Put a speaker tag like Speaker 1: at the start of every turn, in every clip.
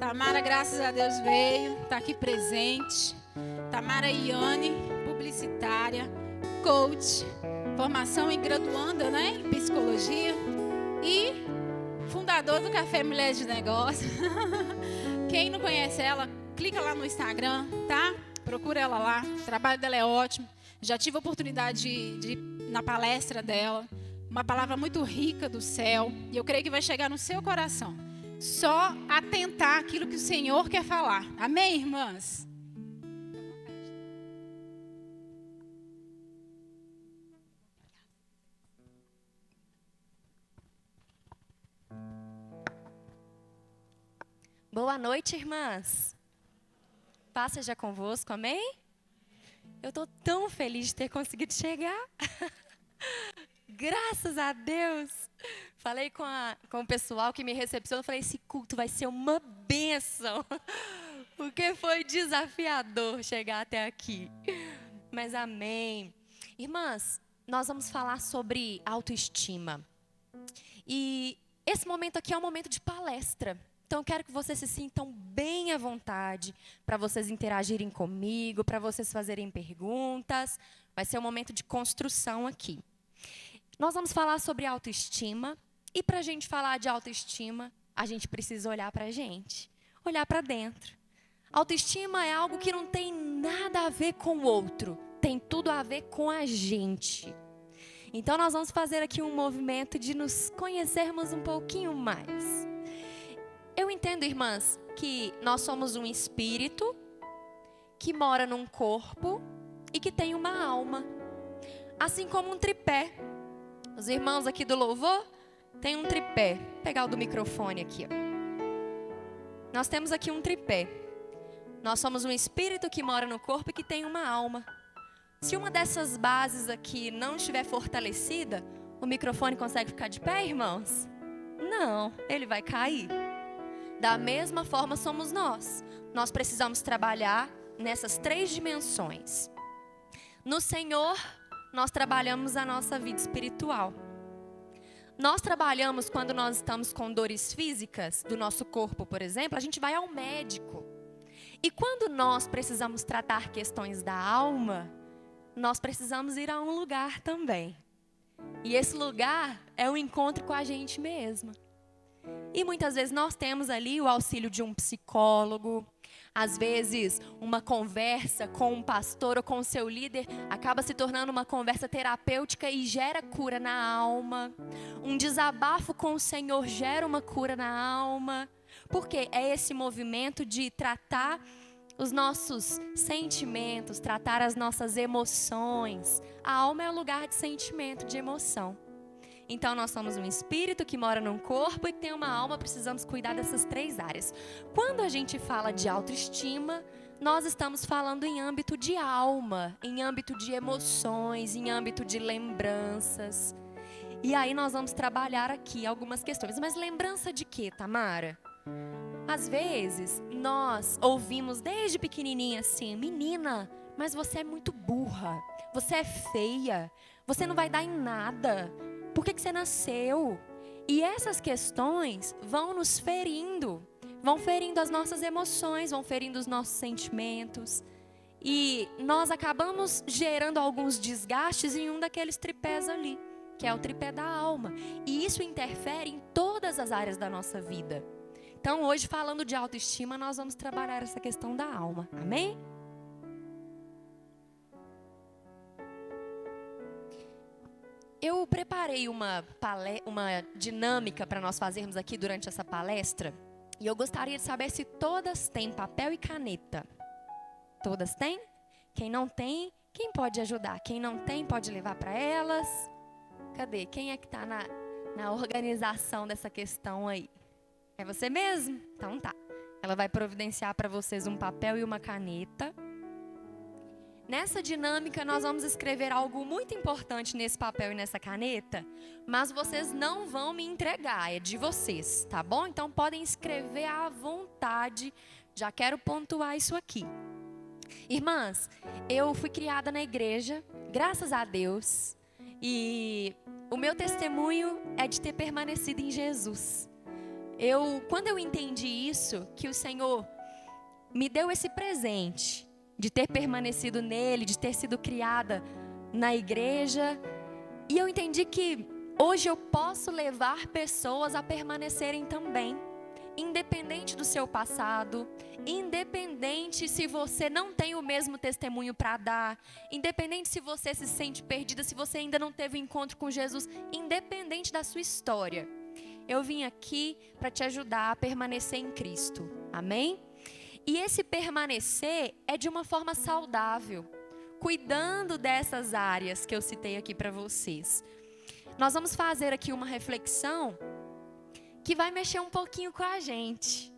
Speaker 1: Tamara, graças a Deus, veio, está aqui presente. Tamara Iane, publicitária, coach, formação em graduanda, né, em psicologia e fundador do Café Mulher de Negócios. Quem não conhece ela, clica lá no Instagram, tá? Procura ela lá, o trabalho dela é ótimo. Já tive a oportunidade de ir na palestra dela, uma palavra muito rica do céu, e eu creio que vai chegar no seu coração. Só atentar àquilo que o Senhor quer falar. Amém, irmãs?
Speaker 2: Boa noite, irmãs. Paz seja convosco, amém? Eu estou tão feliz de ter conseguido chegar. Graças a Deus. Falei com o pessoal que me recepcionou, falei, esse culto vai ser uma bênção. Porque foi desafiador chegar até aqui. Mas amém. Irmãs, nós vamos falar sobre autoestima. E esse momento aqui é um momento de palestra. Então, eu quero que vocês se sintam bem à vontade para vocês interagirem comigo, para vocês fazerem perguntas. Vai ser um momento de construção aqui. Nós vamos falar sobre autoestima. E para a gente falar de autoestima, a gente precisa olhar para a gente, olhar para dentro. Autoestima é algo que não tem nada a ver com o outro, tem tudo a ver com a gente. Então, nós vamos fazer aqui um movimento de nos conhecermos um pouquinho mais. Eu entendo, irmãs, que nós somos um espírito que mora num corpo e que tem uma alma. Assim como um tripé. Os irmãos aqui do louvor têm um tripé. Vou pegar o do microfone aqui. Nós temos aqui um tripé. Nós somos um espírito que mora no corpo e que tem uma alma. Se uma dessas bases aqui não estiver fortalecida, o microfone consegue ficar de pé, irmãos? Não, ele vai cair. Da mesma forma somos nós. Nós precisamos trabalhar nessas 3 dimensões. No Senhor, nós trabalhamos a nossa vida espiritual. Nós trabalhamos quando nós estamos com dores físicas do nosso corpo, por exemplo, a gente vai ao médico. E quando nós precisamos tratar questões da alma, nós precisamos ir a um lugar também. E esse lugar é o encontro com a gente mesma. E muitas vezes nós temos ali o auxílio de um psicólogo. Às vezes uma conversa com um pastor ou com o seu líder acaba se tornando uma conversa terapêutica e gera cura na alma. Um desabafo com o Senhor gera uma cura na alma. Porque é esse movimento de tratar os nossos sentimentos, tratar as nossas emoções. A alma é o lugar de sentimento, de emoção. Então, nós somos um espírito que mora num corpo e que tem uma alma, precisamos cuidar dessas 3 áreas. Quando a gente fala de autoestima, nós estamos falando em âmbito de alma, em âmbito de emoções, em âmbito de lembranças. E aí nós vamos trabalhar aqui algumas questões. Mas lembrança de quê, Tamara? Às vezes, nós ouvimos desde pequenininha assim, menina, mas você é muito burra, você é feia, você não vai dar em nada. Por que você nasceu? E essas questões vão nos ferindo, vão ferindo as nossas emoções, vão ferindo os nossos sentimentos. E nós acabamos gerando alguns desgastes em um daqueles tripés ali, que é o tripé da alma. E isso interfere em todas as áreas da nossa vida. Então, hoje, falando de autoestima, nós vamos trabalhar essa questão da alma. Amém? Eu preparei uma dinâmica para nós fazermos aqui durante essa palestra. E eu gostaria de saber se todas têm papel e caneta. Todas têm? Quem não tem, quem pode ajudar? Quem não tem, pode levar para elas. Cadê? Quem é que está na organização dessa questão aí? É você mesmo? Então tá. Ela vai providenciar para vocês um papel e uma caneta. Nessa dinâmica, nós vamos escrever algo muito importante nesse papel e nessa caneta, mas vocês não vão me entregar, é de vocês, tá bom? Então, podem escrever à vontade, já quero pontuar isso aqui. Irmãs, eu fui criada na igreja, graças a Deus, e o meu testemunho é de ter permanecido em Jesus. Quando eu entendi isso, que o Senhor me deu esse presente de ter permanecido nele, de ter sido criada na igreja, e eu entendi que hoje eu posso levar pessoas a permanecerem também, independente do seu passado, independente se você não tem o mesmo testemunho para dar, independente se você se sente perdida, se você ainda não teve um encontro com Jesus, independente da sua história. Eu vim aqui para te ajudar a permanecer em Cristo, amém? E esse permanecer é de uma forma saudável, cuidando dessas áreas que eu citei aqui para vocês. Nós vamos fazer aqui uma reflexão que vai mexer um pouquinho com a gente.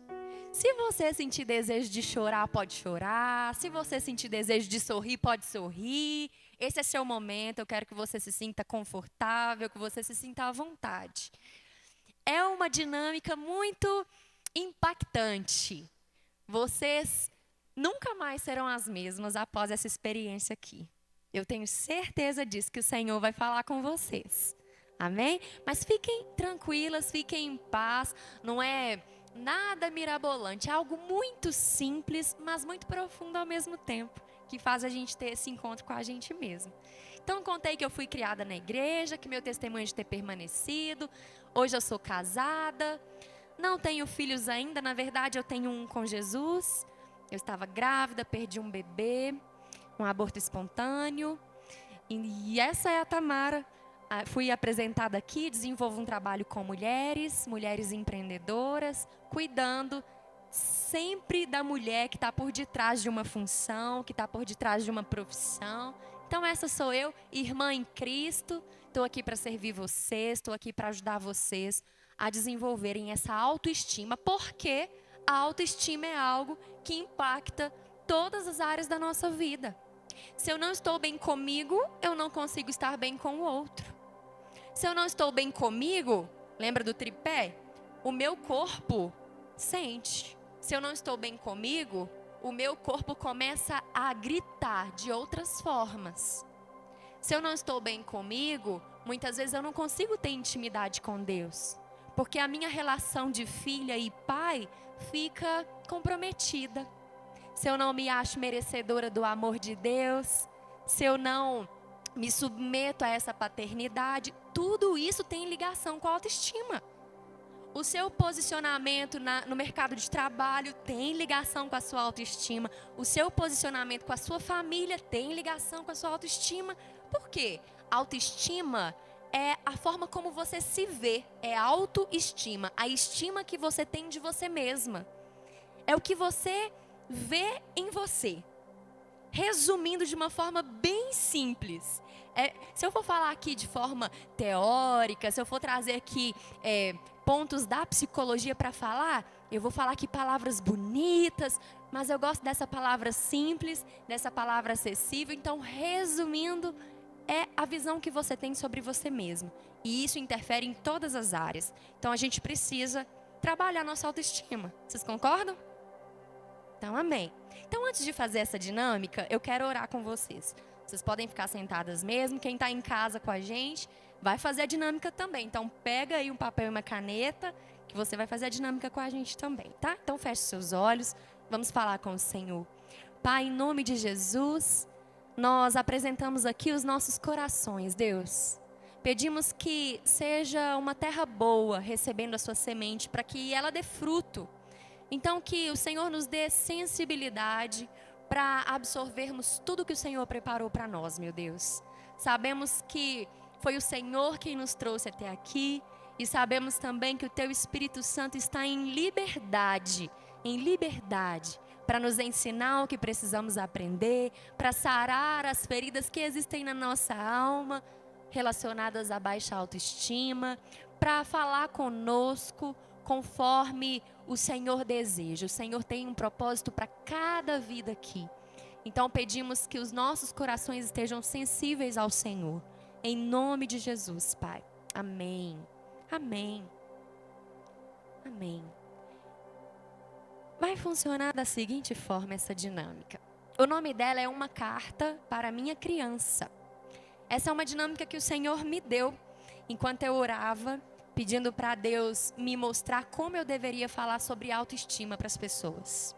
Speaker 2: Se você sentir desejo de chorar, pode chorar. Se você sentir desejo de sorrir, pode sorrir. Esse é seu momento, eu quero que você se sinta confortável, que você se sinta à vontade. É uma dinâmica muito impactante. Vocês nunca mais serão as mesmas após essa experiência aqui. Eu tenho certeza disso, que o Senhor vai falar com vocês. Amém? Mas fiquem tranquilas, fiquem em paz. Não é nada mirabolante. É algo muito simples, mas muito profundo ao mesmo tempo, que faz a gente ter esse encontro com a gente mesmo. Então, contei que eu fui criada na igreja, que meu testemunho de ter permanecido. Hoje eu sou casada. Não tenho filhos ainda, na verdade eu tenho um com Jesus. Eu estava grávida, perdi um bebê, um aborto espontâneo. E essa é a Tamara. Fui apresentada aqui, desenvolvo um trabalho com mulheres empreendedoras, cuidando sempre da mulher que está por detrás de uma função, que está por detrás de uma profissão. Então essa sou eu, irmã em Cristo. Estou aqui para servir vocês, estou aqui para ajudar vocês a desenvolverem essa autoestima, porque a autoestima é algo que impacta todas as áreas da nossa vida. Se eu não estou bem comigo, eu não consigo estar bem com o outro. Se eu não estou bem comigo, lembra do tripé? O meu corpo sente. Se eu não estou bem comigo, o meu corpo começa a gritar de outras formas. Se eu não estou bem comigo, muitas vezes eu não consigo ter intimidade com Deus. Porque a minha relação de filha e pai fica comprometida. Se eu não me acho merecedora do amor de Deus, se eu não me submeto a essa paternidade, tudo isso tem ligação com a autoestima. O seu posicionamento no mercado de trabalho tem ligação com a sua autoestima. O seu posicionamento com a sua família tem ligação com a sua autoestima. Por quê? Autoestima é a forma como você se vê, é autoestima, a estima que você tem de você mesma. É o que você vê em você. Resumindo de uma forma bem simples. Se eu for falar aqui de forma teórica, se eu for trazer aqui pontos da psicologia para falar, eu vou falar aqui palavras bonitas, mas eu gosto dessa palavra simples, dessa palavra acessível. Então, resumindo, é a visão que você tem sobre você mesmo. E isso interfere em todas as áreas. Então, a gente precisa trabalhar nossa autoestima. Vocês concordam? Então, amém. Então, antes de fazer essa dinâmica, eu quero orar com vocês. Vocês podem ficar sentadas mesmo. Quem está em casa com a gente vai fazer a dinâmica também. Então, pega aí um papel e uma caneta, que você vai fazer a dinâmica com a gente também, tá? Então, feche seus olhos. Vamos falar com o Senhor. Pai, em nome de Jesus, nós apresentamos aqui os nossos corações, Deus. Pedimos que seja uma terra boa, recebendo a sua semente, para que ela dê fruto. Então, que o Senhor nos dê sensibilidade para absorvermos tudo que o Senhor preparou para nós, meu Deus. Sabemos que foi o Senhor quem nos trouxe até aqui e sabemos também que o Teu Espírito Santo está em liberdade, para nos ensinar o que precisamos aprender, para sarar as feridas que existem na nossa alma, relacionadas à baixa autoestima, para falar conosco conforme o Senhor deseja. O Senhor tem um propósito para cada vida aqui. Então pedimos que os nossos corações estejam sensíveis ao Senhor. Em nome de Jesus, Pai. Amém. Amém. Amém. Vai funcionar da seguinte forma essa dinâmica. O nome dela é Uma Carta para a Minha Criança. Essa é uma dinâmica que o Senhor me deu enquanto eu orava, pedindo para Deus me mostrar como eu deveria falar sobre autoestima para as pessoas.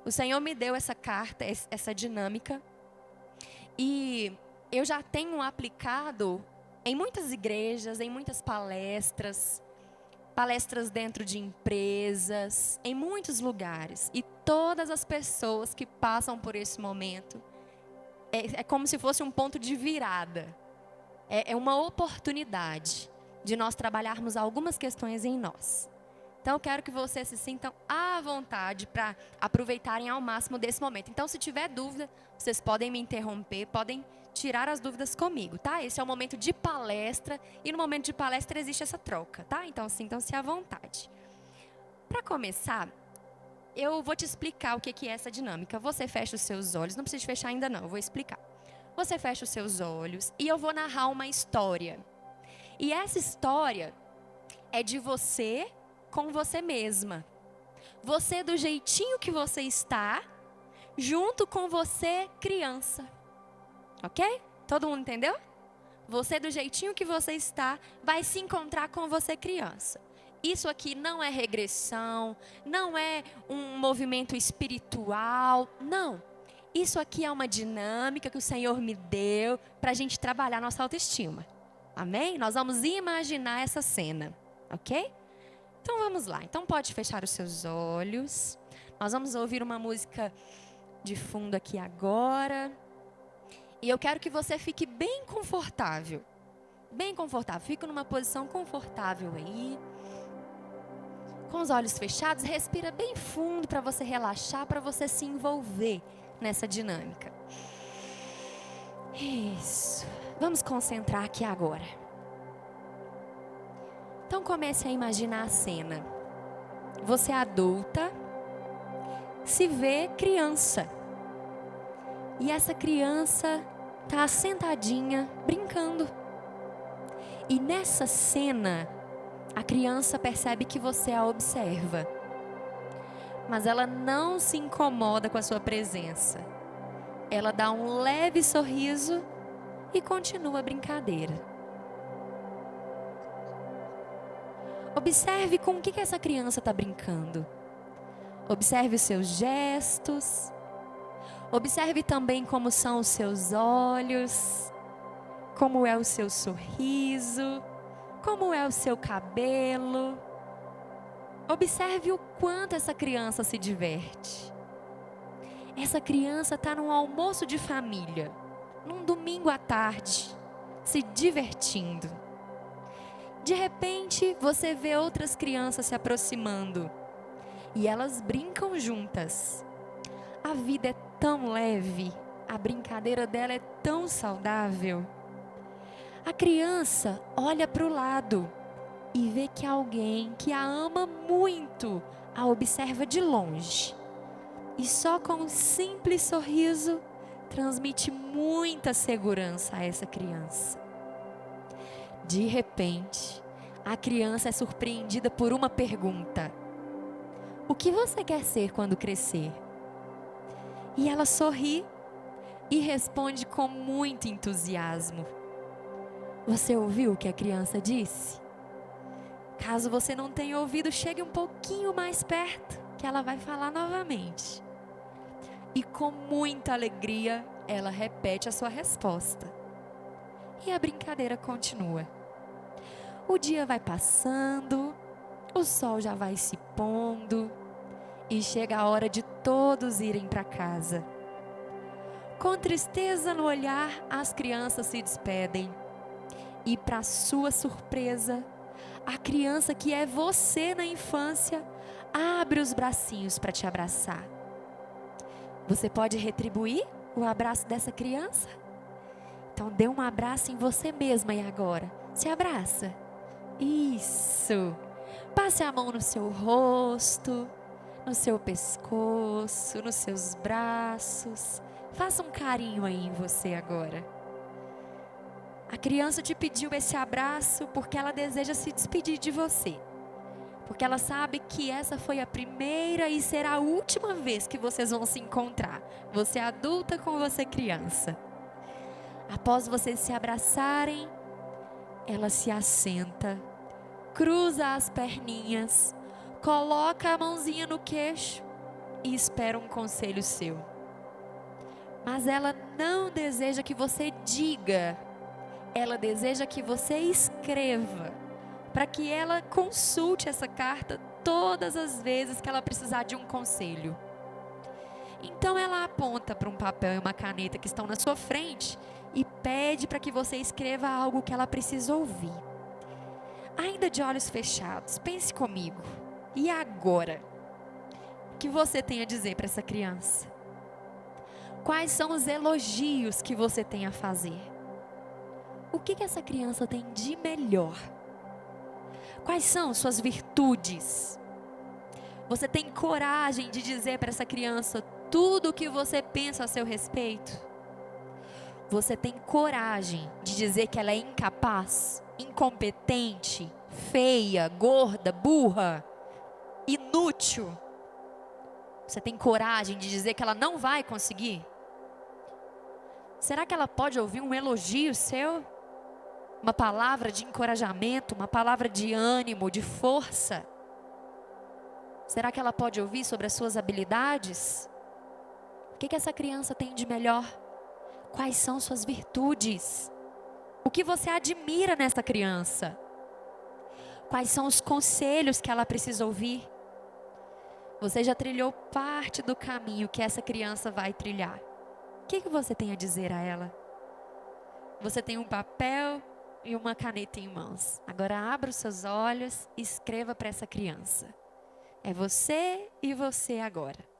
Speaker 2: O Senhor me deu essa carta, essa dinâmica, e eu já tenho aplicado em muitas igrejas, em muitas palestras dentro de empresas, em muitos lugares. E todas as pessoas que passam por esse momento, é como se fosse um ponto de virada. É uma oportunidade de nós trabalharmos algumas questões em nós. Então, eu quero que vocês se sintam à vontade para aproveitarem ao máximo desse momento. Então, se tiver dúvida, vocês podem me interromper, podem tirar as dúvidas comigo, tá? Esse é o momento de palestra, e no momento de palestra existe essa troca, tá? Então, sintam-se à vontade. Para começar, eu vou te explicar o que é essa dinâmica. Você fecha os seus olhos, não precisa fechar ainda não, eu vou explicar. Você fecha os seus olhos e eu vou narrar uma história. E essa história é de você com você mesma. Você do jeitinho que você está, junto com você criança. Ok? Todo mundo entendeu? Você do jeitinho que você está, vai se encontrar com você criança. Isso aqui não é regressão, não é um movimento espiritual, não. Isso aqui é uma dinâmica que o Senhor me deu para a gente trabalhar nossa autoestima. Amém? Nós vamos imaginar essa cena, ok? Então vamos lá. Então pode fechar os seus olhos. Nós vamos ouvir uma música de fundo aqui agora. E eu quero que você fique bem confortável. Bem confortável. Fica numa posição confortável aí. Com os olhos fechados, respira bem fundo para você relaxar, para você se envolver nessa dinâmica. Isso. Vamos concentrar aqui agora. Então comece a imaginar a cena. Você adulta se vê criança. E essa criança está sentadinha, brincando. E nessa cena, a criança percebe que você a observa. Mas ela não se incomoda com a sua presença. Ela dá um leve sorriso e continua a brincadeira. Observe com o que essa criança está brincando. Observe os seus gestos. Observe também como são os seus olhos. Como é o seu sorriso. Como é o seu cabelo. Observe o quanto essa criança se diverte. Essa criança está num almoço de família, num domingo à tarde, se divertindo. De repente, você vê outras crianças se aproximando e elas brincam juntas. A vida é tão leve, a brincadeira dela é tão saudável. A criança olha para o lado e vê que alguém que a ama muito a observa de longe. E só com um simples sorriso transmite muita segurança a essa criança. De repente, a criança é surpreendida por uma pergunta: o que você quer ser quando crescer? E ela sorri e responde com muito entusiasmo. Você ouviu o que a criança disse? Caso você não tenha ouvido, chegue um pouquinho mais perto, que ela vai falar novamente. E com muita alegria, ela repete a sua resposta. E a brincadeira continua. O dia vai passando, o sol já vai se pondo, e chega a hora de todos irem para casa. Com tristeza no olhar, as crianças se despedem. E para sua surpresa, a criança que é você na infância abre os bracinhos para te abraçar. Você pode retribuir o abraço dessa criança? Então dê um abraço em você mesma e agora. Se abraça. Isso. Passe a mão no seu rosto, no seu pescoço, nos seus braços. Faça um carinho aí em você agora. A criança te pediu esse abraço porque ela deseja se despedir de você. Porque ela sabe que essa foi a primeira e será a última vez que vocês vão se encontrar. Você adulta com você criança. Após vocês se abraçarem, ela se assenta cruza as perninhas, coloca a mãozinha no queixo e espera um conselho seu. Mas ela não deseja que você diga, ela deseja que você escreva, para que ela consulte essa carta todas as vezes que ela precisar de um conselho. Então ela aponta para um papel e uma caneta que estão na sua frente e pede para que você escreva algo que ela precisa ouvir. Ainda de olhos fechados, pense comigo. E agora? O que você tem a dizer para essa criança? Quais são os elogios que você tem a fazer? O que essa criança tem de melhor? Quais são suas virtudes? Você tem coragem de dizer para essa criança tudo o que você pensa a seu respeito? Você tem coragem de dizer que ela é incapaz, incompetente, feia, gorda, burra, inútil? Você tem coragem de dizer que ela não vai conseguir? Será que ela pode ouvir um elogio seu? Uma palavra de encorajamento, uma palavra de ânimo, de força? Será que ela pode ouvir sobre as suas habilidades? O que essa criança tem de melhor? Quais são suas virtudes? O que você admira nessa criança? Quais são os conselhos que ela precisa ouvir? Você já trilhou parte do caminho que essa criança vai trilhar. O que você tem a dizer a ela? Você tem um papel e uma caneta em mãos. Agora abra os seus olhos e escreva para essa criança. É você e você agora.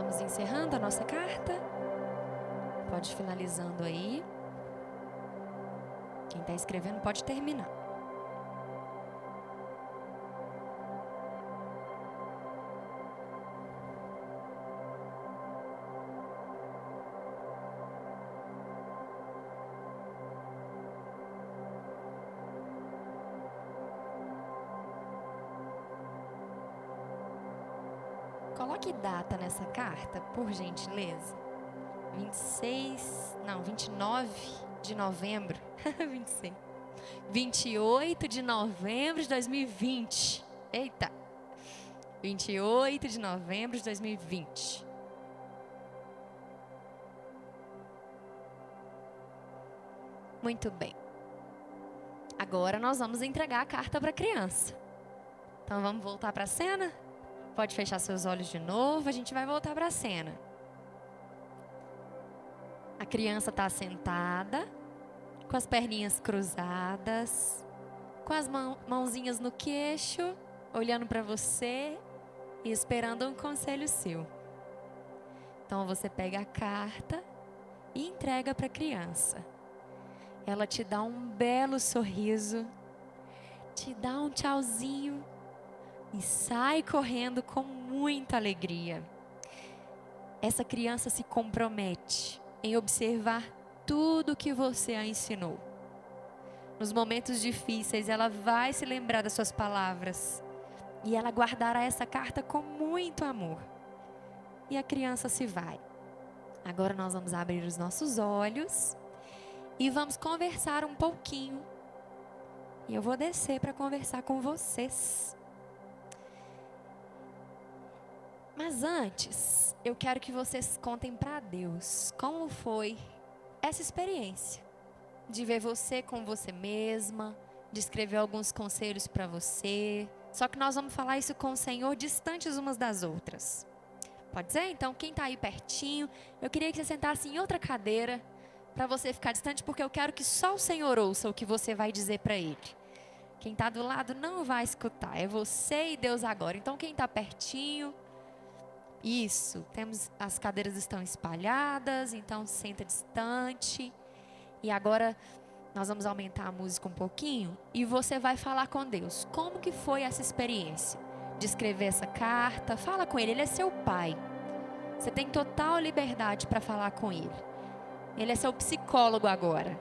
Speaker 2: Vamos encerrando a nossa carta. Pode ir finalizando aí. Quem está escrevendo pode terminar. Coloque data nessa carta, por gentileza. 29 de novembro. 26. 28 de novembro de 2020. Eita. 28 de novembro de 2020. Muito bem. Agora nós vamos entregar a carta para a criança. Então vamos voltar para a cena? Pode fechar seus olhos de novo, a gente vai voltar para a cena. A criança está sentada, com as perninhas cruzadas, com as mãozinhas no queixo, olhando para você e esperando um conselho seu. Então você pega a carta e entrega para a criança. Ela te dá um belo sorriso, te dá um tchauzinho e sai correndo com muita alegria. Essa criança se compromete em observar tudo que você a ensinou. Nos momentos difíceis, ela vai se lembrar das suas palavras e ela guardará essa carta com muito amor. E a criança se vai. Agora nós vamos abrir os nossos olhos e vamos conversar um pouquinho. E eu vou descer para conversar com vocês. Mas antes, eu quero que vocês contem para Deus como foi essa experiência de ver você com você mesma, de escrever alguns conselhos para você. Só que nós vamos falar isso com o Senhor distantes umas das outras. Pode ser? Então, quem está aí pertinho, eu queria que você sentasse em outra cadeira para você ficar distante, porque eu quero que só o Senhor ouça o que você vai dizer para Ele. Quem está do lado não vai escutar, é você e Deus agora. Então, quem está pertinho... Isso, as cadeiras estão espalhadas, então senta distante. E agora nós vamos aumentar a música um pouquinho e você vai falar com Deus. Como que foi essa experiência de escrever essa carta? Fala com Ele, Ele é seu pai. Você tem total liberdade para falar com Ele. Ele é seu psicólogo agora.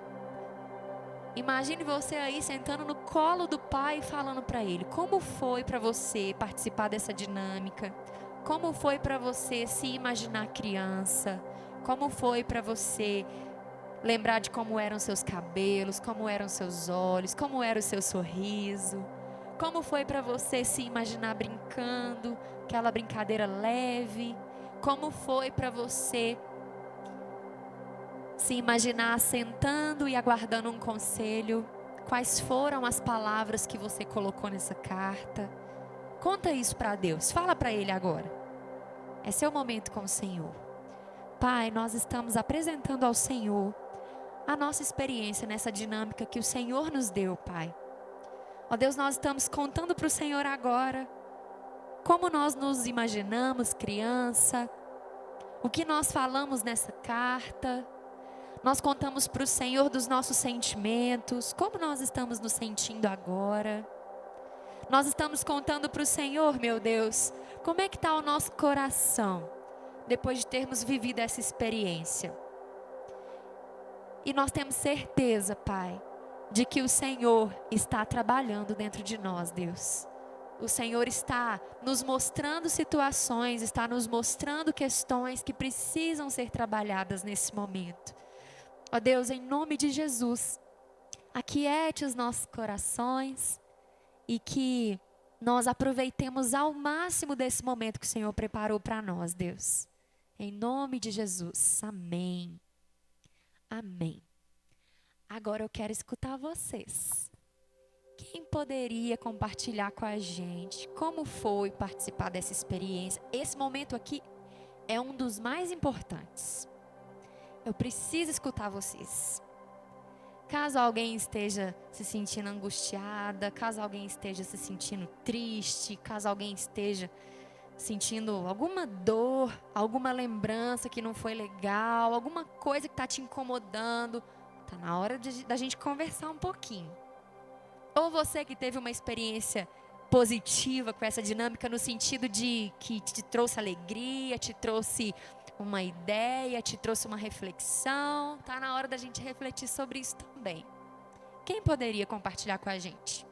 Speaker 2: Imagine você aí sentando no colo do pai e falando para Ele. Como foi para você participar dessa dinâmica? Como foi para você se imaginar criança? Como foi para você lembrar de como eram seus cabelos, como eram seus olhos, como era o seu sorriso? Como foi para você se imaginar brincando, aquela brincadeira leve? Como foi para você se imaginar sentando e aguardando um conselho? Quais foram as palavras que você colocou nessa carta? Conta isso para Deus, fala para Ele agora. É seu momento com o Senhor. Pai, nós estamos apresentando ao Senhor a nossa experiência nessa dinâmica que o Senhor nos deu, Pai. Ó Deus, nós estamos contando para o Senhor agora como nós nos imaginamos criança, o que nós falamos nessa carta. Nós contamos para o Senhor dos nossos sentimentos, como nós estamos nos sentindo agora. Nós estamos contando para o Senhor, meu Deus, como é que está o nosso coração, depois de termos vivido essa experiência. E nós temos certeza, Pai, de que o Senhor está trabalhando dentro de nós, Deus. O Senhor está nos mostrando situações, está nos mostrando questões que precisam ser trabalhadas nesse momento. Ó Deus, em nome de Jesus, aquiete os nossos corações, e que nós aproveitemos ao máximo desse momento que o Senhor preparou para nós, Deus. Em nome de Jesus. Amém. Amém. Agora eu quero escutar vocês. Quem poderia compartilhar com a gente como foi participar dessa experiência? Esse momento aqui é um dos mais importantes. Eu preciso escutar vocês. Caso alguém esteja se sentindo angustiada, caso alguém esteja se sentindo triste, caso alguém esteja sentindo alguma dor, alguma lembrança que não foi legal, alguma coisa que está te incomodando, tá na hora da gente conversar um pouquinho. Ou você que teve uma experiência positiva com essa dinâmica no sentido de que te trouxe alegria, te trouxe uma ideia, te trouxe uma reflexão, tá na hora da gente refletir sobre isso também. Quem poderia compartilhar com a gente?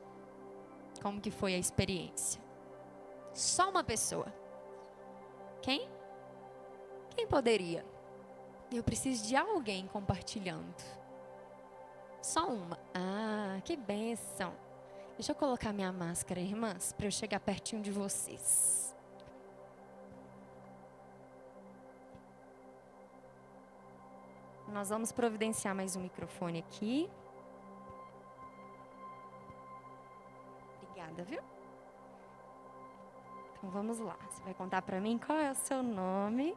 Speaker 2: Como que foi a experiência? Só uma pessoa. Quem? Quem poderia? Eu preciso de alguém compartilhando. Só uma. Ah, que bênção. Deixa eu colocar minha máscara, irmãs, para eu chegar pertinho de vocês. Nós vamos providenciar mais um microfone aqui. Obrigada, viu? Então vamos lá. Você vai contar para mim qual é o seu nome?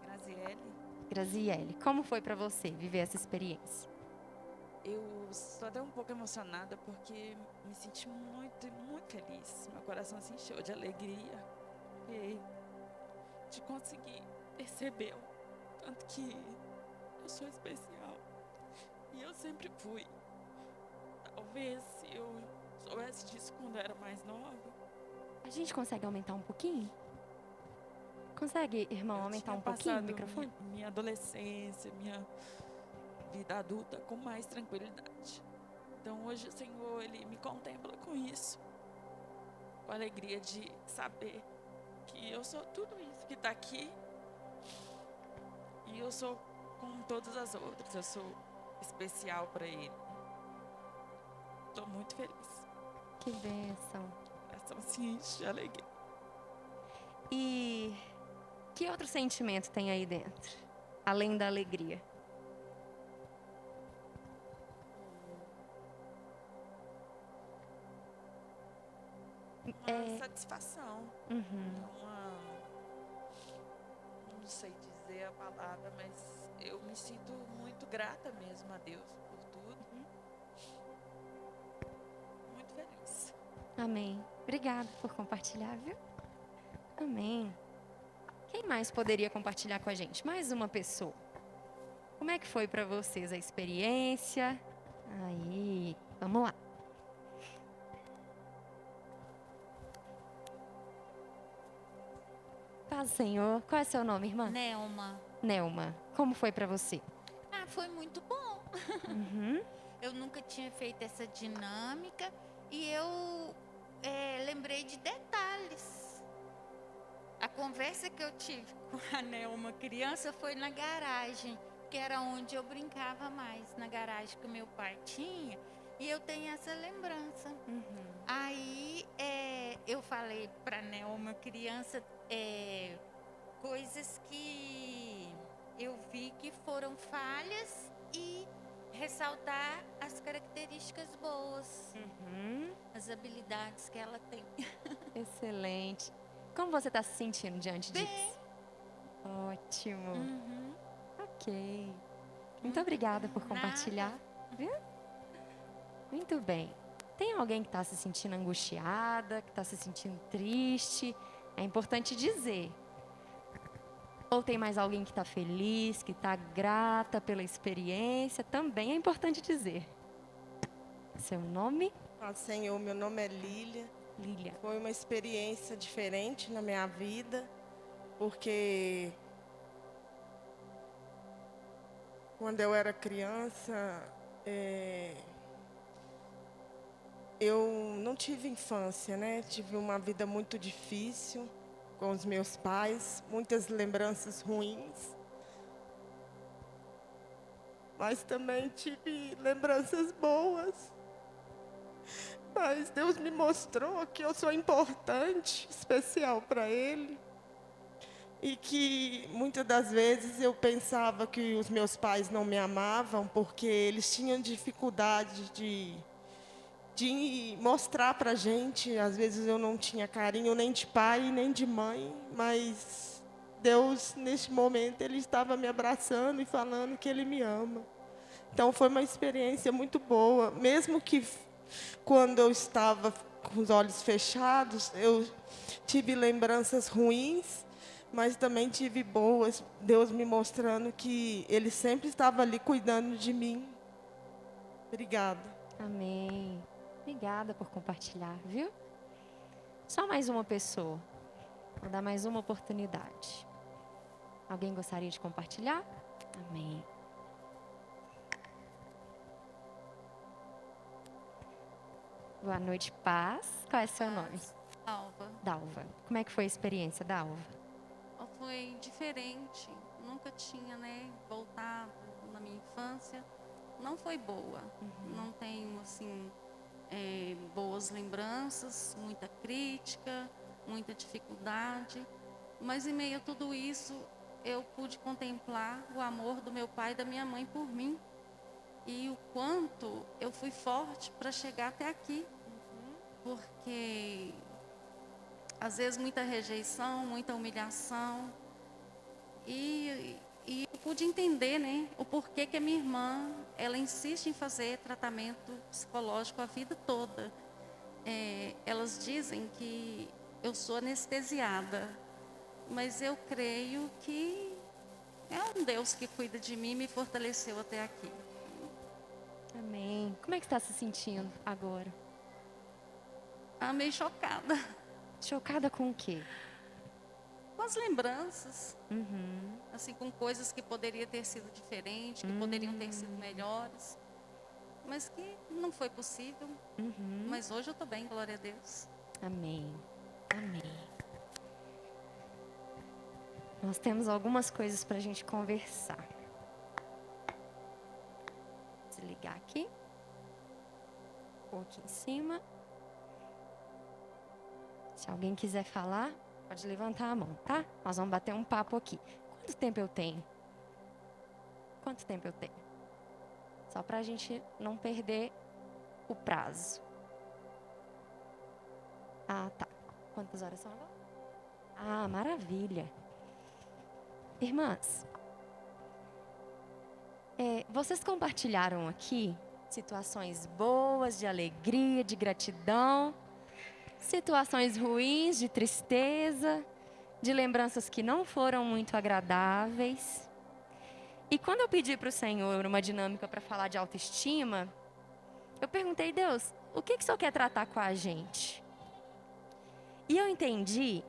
Speaker 3: Graziele.
Speaker 2: Graziele, como foi para você viver essa experiência?
Speaker 3: Eu estou até um pouco emocionada porque me senti muito, muito feliz. Meu coração se encheu de alegria e de conseguir perceber o tanto que eu sou especial. E eu sempre fui. Talvez se eu soubesse disso quando eu era mais nova.
Speaker 2: A gente consegue aumentar um pouquinho? Consegue, irmão, aumentar um pouquinho o microfone?
Speaker 3: Minha adolescência, minha vida adulta com mais tranquilidade. Então hoje o Senhor, Ele me contempla com isso. Com a alegria de saber que eu sou tudo isso que está aqui. E eu sou como todas as outras. Eu sou especial para Ele. Estou muito feliz.
Speaker 2: Que bênção.
Speaker 3: O coração se enche de alegria.
Speaker 2: E que outro sentimento tem aí dentro? Além da alegria.
Speaker 3: Uma satisfação.
Speaker 2: Uhum.
Speaker 3: Não sei dizer a palavra, mas eu me sinto muito grata mesmo a Deus por tudo. Muito feliz.
Speaker 2: Amém. Obrigada por compartilhar, viu? Amém. Quem mais poderia compartilhar com a gente? Mais uma pessoa. Como é que foi para vocês a experiência? Aí, vamos lá. Paz, Senhor. Qual é seu nome, irmã?
Speaker 4: Nelma.
Speaker 2: Nelma. Como foi para você?
Speaker 4: Ah, foi muito bom.
Speaker 2: Uhum.
Speaker 4: Eu nunca tinha feito essa dinâmica e eu lembrei de detalhes. A conversa que eu tive com a Nelma criança foi na garagem, que era onde eu brincava mais, na garagem que o meu pai tinha, e eu tenho essa lembrança.
Speaker 2: Uhum.
Speaker 4: Aí eu falei para Nelma criança coisas que eu vi que foram falhas e ressaltar as características boas,
Speaker 2: Uhum.
Speaker 4: as habilidades que ela tem.
Speaker 2: Excelente. Como você está se sentindo diante
Speaker 4: Bem.
Speaker 2: disso? Ótimo.
Speaker 4: Uhum.
Speaker 2: Ok. Muito obrigada por compartilhar. Viu? Muito bem. Tem alguém que está se sentindo angustiada, que está se sentindo triste? É importante dizer. Ou tem mais alguém que está feliz, que está grata pela experiência? Também é importante dizer. Seu nome?
Speaker 5: Senhor, meu nome é Lília.
Speaker 2: Lília.
Speaker 5: Foi uma experiência diferente na minha vida, porque quando eu era criança, eu não tive infância, né? Tive uma vida muito difícil com os meus pais, muitas lembranças ruins. Mas também tive lembranças boas. Mas Deus me mostrou que eu sou importante, especial para Ele. E que muitas das vezes eu pensava que os meus pais não me amavam porque eles tinham dificuldade de mostrar para a gente. Às vezes eu não tinha carinho nem de pai, nem de mãe. Mas Deus, neste momento, Ele estava me abraçando e falando que Ele me ama. Então foi uma experiência muito boa. Mesmo que quando eu estava com os olhos fechados, eu tive lembranças ruins, mas também tive boas. Deus me mostrando que Ele sempre estava ali cuidando de mim. Obrigada.
Speaker 2: Amém. Obrigada por compartilhar, viu? Só mais uma pessoa. Vou dar mais uma oportunidade. Alguém gostaria de compartilhar? Amém. Boa noite, Paz. Qual é seu nome?
Speaker 6: Alva.
Speaker 2: Dalva. Como é que foi a experiência, Dalva?
Speaker 6: Foi diferente. Nunca tinha, voltado na minha infância. Não foi boa. Não tenho, assim, boas lembranças, muita crítica, muita dificuldade. Mas em meio a tudo isso, eu pude contemplar o amor do meu pai e da minha mãe por mim. E o quanto eu fui forte para chegar até aqui. Porque às vezes muita rejeição, muita humilhação. E eu pude entender, o porquê que a minha irmã, ela insiste em fazer tratamento psicológico a vida toda. Elas dizem que eu sou anestesiada, mas eu creio que é um Deus que cuida de mim e me fortaleceu até aqui.
Speaker 2: Amém. Como é que está se sentindo agora?
Speaker 6: Meio chocada.
Speaker 2: Chocada com o quê?
Speaker 6: Com as lembranças. Assim, com coisas que poderiam ter sido diferentes, que poderiam ter sido melhores. Mas que não foi possível. Mas hoje eu estou bem, glória a Deus.
Speaker 2: Amém. Amém. Nós temos algumas coisas para a gente conversar. Desligar aqui. Pôr aqui em cima. Se alguém quiser falar, pode levantar a mão, tá? Nós vamos bater um papo aqui. Quanto tempo eu tenho? Quanto tempo eu tenho? Só para a gente não perder o prazo. Ah, tá. Quantas horas são agora? Ah, maravilha. Irmãs, vocês compartilharam aqui situações boas, de alegria, de gratidão, situações ruins, de tristeza, de lembranças que não foram muito agradáveis. E quando eu pedi para o Senhor uma dinâmica para falar de autoestima, eu perguntei, Deus, o que o Senhor quer tratar com a gente? E eu entendi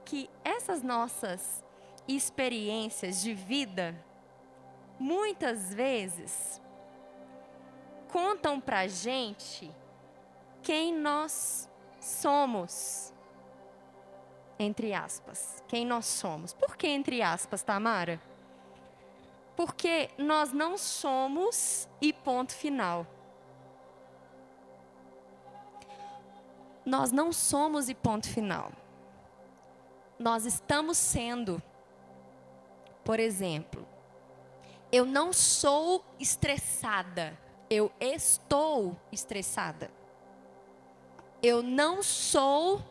Speaker 2: que essas nossas experiências de vida, muitas vezes, contam pra gente quem nós somos. Entre aspas. Quem nós somos. Por que entre aspas, Tamara? Porque nós não somos e ponto final. Nós não somos e ponto final. Nós estamos sendo. Por exemplo, eu não sou estressada, eu estou estressada. Eu não sou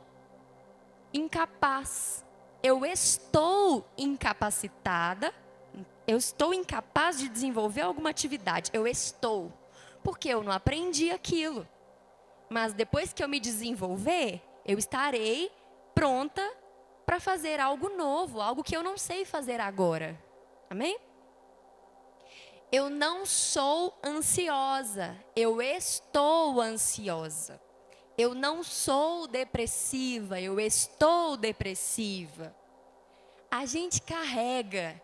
Speaker 2: incapaz, eu estou incapacitada, eu estou incapaz de desenvolver alguma atividade, eu estou, porque eu não aprendi aquilo. Mas depois que eu me desenvolver, eu estarei pronta para fazer algo novo, algo que eu não sei fazer agora. Amém? Eu não sou ansiosa, eu estou ansiosa. Eu não sou depressiva, eu estou depressiva. A gente carrega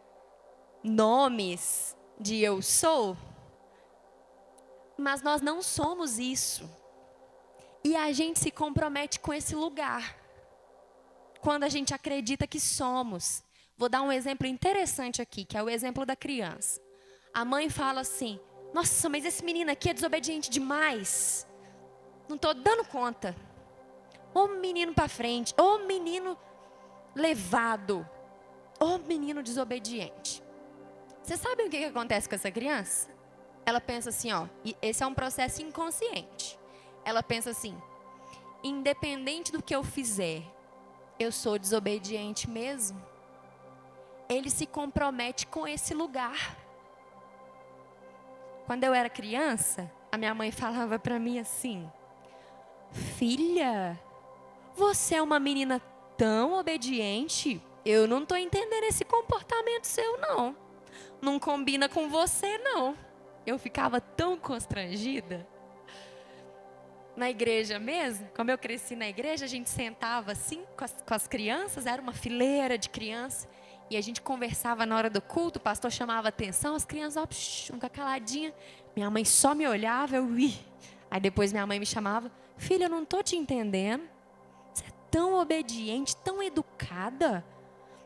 Speaker 2: nomes de eu sou, mas nós não somos isso. E a gente se compromete com esse lugar quando a gente acredita que somos. Vou dar um exemplo interessante aqui, que é o exemplo da criança. A mãe fala assim, nossa, mas esse menino aqui é desobediente demais. Não estou dando conta. Ô menino para frente, ô menino levado, ô menino desobediente. Vocês sabem o que acontece com essa criança? Ela pensa assim, e esse é um processo inconsciente. Ela pensa assim, independente do que eu fizer, eu sou desobediente mesmo. Ele se compromete com esse lugar. Quando eu era criança, a minha mãe falava para mim assim, filha, você é uma menina tão obediente, eu não estou entendendo esse comportamento seu, não. Não combina com você, não. Eu ficava tão constrangida. Na igreja mesmo, como eu cresci na igreja, a gente sentava assim com as crianças, era uma fileira de crianças, e a gente conversava na hora do culto, o pastor chamava a atenção, as crianças, ó, nunca caladinha. Minha mãe só me olhava, eu ia. Aí depois minha mãe me chamava, filha, eu não estou te entendendo. Você é tão obediente, tão educada.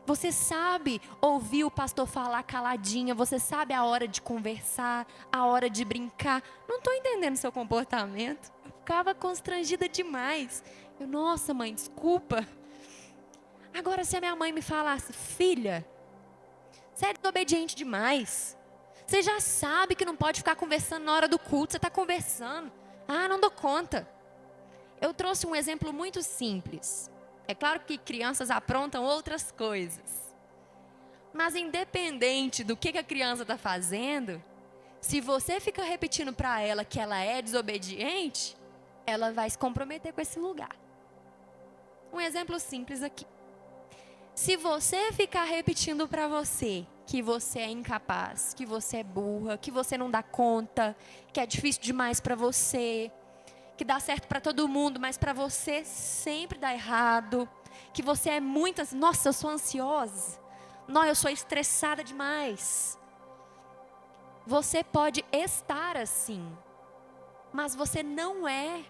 Speaker 2: Você sabe ouvir o pastor falar caladinha, você sabe a hora de conversar, a hora de brincar. Não estou entendendo seu comportamento. Eu ficava constrangida demais. Eu, nossa mãe, desculpa. Agora se a minha mãe me falasse, filha, você é desobediente demais. Você já sabe que não pode ficar conversando na hora do culto, você está conversando. Ah, não dou conta. Eu trouxe um exemplo muito simples. É claro que crianças aprontam outras coisas. Mas independente do que a criança está fazendo, se você fica repetindo para ela que ela é desobediente, ela vai se comprometer com esse lugar. Um exemplo simples aqui. Se você ficar repetindo para você que você é incapaz, que você é burra, que você não dá conta, que é difícil demais para você, que dá certo para todo mundo, mas para você sempre dá errado, que você é muito, nossa, eu sou ansiosa, não, eu sou estressada demais. Você pode estar assim, mas você não é.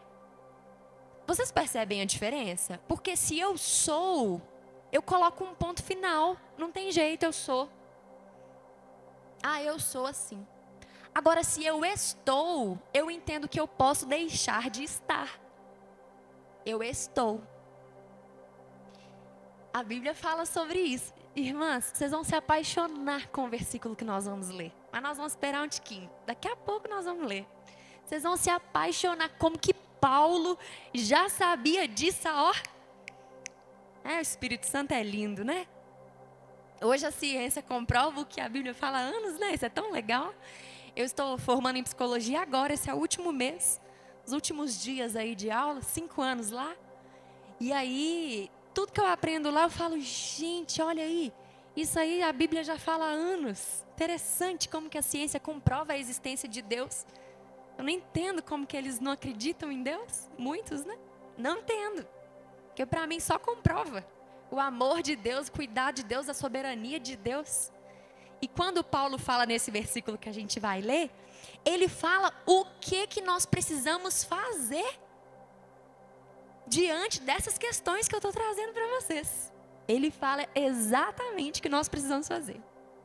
Speaker 2: Vocês percebem a diferença? Porque se eu sou, eu coloco um ponto final, não tem jeito, eu sou. Ah, eu sou assim. Agora, se eu estou, eu entendo que eu posso deixar de estar. Eu estou. A Bíblia fala sobre isso. Irmãs, vocês vão se apaixonar com o versículo que nós vamos ler. Mas nós vamos esperar um tiquinho. Daqui a pouco nós vamos ler. Vocês vão se apaixonar como que Paulo já sabia disso, ó. O Espírito Santo é lindo, né? Hoje a ciência comprova o que a Bíblia fala há anos, né? Isso é tão legal. Eu estou formando em psicologia agora, esse é o último mês. Os últimos dias aí de aula, 5 anos lá. E aí, tudo que eu aprendo lá, eu falo, gente, olha aí. Isso aí a Bíblia já fala há anos. Interessante como que a ciência comprova a existência de Deus. Eu não entendo como que eles não acreditam em Deus. Muitos, né? Não entendo. Porque para mim só comprova o amor de Deus, o cuidado de Deus, a soberania de Deus. E quando Paulo fala nesse versículo que a gente vai ler, ele fala o que nós precisamos fazer diante dessas questões que eu estou trazendo para vocês. Ele fala exatamente o que nós precisamos fazer.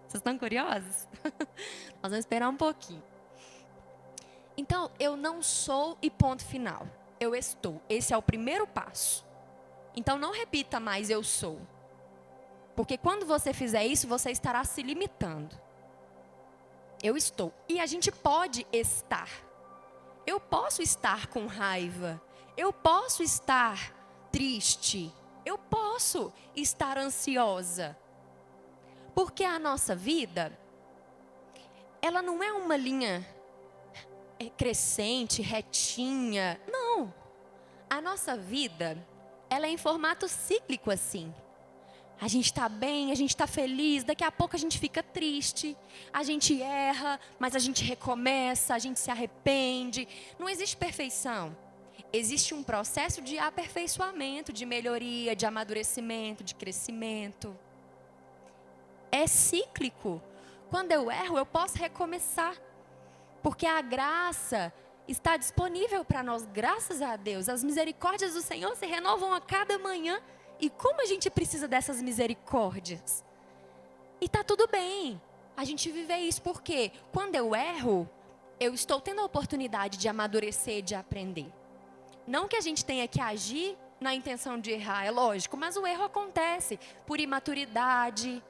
Speaker 2: Vocês estão curiosos? Nós vamos esperar um pouquinho. Então, eu não sou e ponto final. Eu estou. Esse é o primeiro passo. Então, não repita mais eu sou. Porque quando você fizer isso, você estará se limitando. Eu estou. E a gente pode estar. Eu posso estar com raiva. Eu posso estar triste. Eu posso estar ansiosa. Porque a nossa vida, ela não é uma linha crescente, retinha. Não. A nossa vida, ela é em formato cíclico assim. A gente está bem, a gente está feliz, daqui a pouco a gente fica triste, a gente erra, mas a gente recomeça, a gente se arrepende. Não existe perfeição. Existe um processo de aperfeiçoamento, de melhoria, de amadurecimento, de crescimento. É cíclico. Quando eu erro, eu posso recomeçar. Porque a graça está disponível para nós, graças a Deus. As misericórdias do Senhor se renovam a cada manhã. E como a gente precisa dessas misericórdias? E tá tudo bem a gente viver isso, porque quando eu erro, eu estou tendo a oportunidade de amadurecer, de aprender. Não que a gente tenha que agir na intenção de errar, é lógico, mas o erro acontece por imaturidade.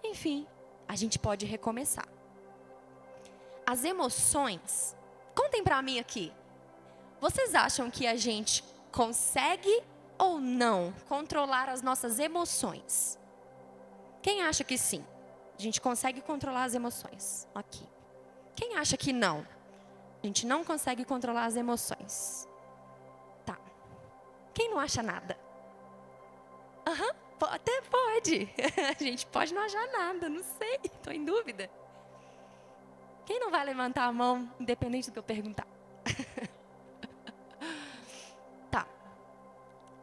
Speaker 2: Enfim, a gente pode recomeçar. As emoções, contem pra mim aqui. Vocês acham que a gente consegue ou não controlar as nossas emoções? Quem acha que sim? A gente consegue controlar as emoções. Aqui. Quem acha que não? A gente não consegue controlar as emoções. Tá. Quem não acha nada? Aham, até pode. A gente pode não achar nada, não sei, estou em dúvida. Quem não vai levantar a mão, independente do que eu perguntar? Tá.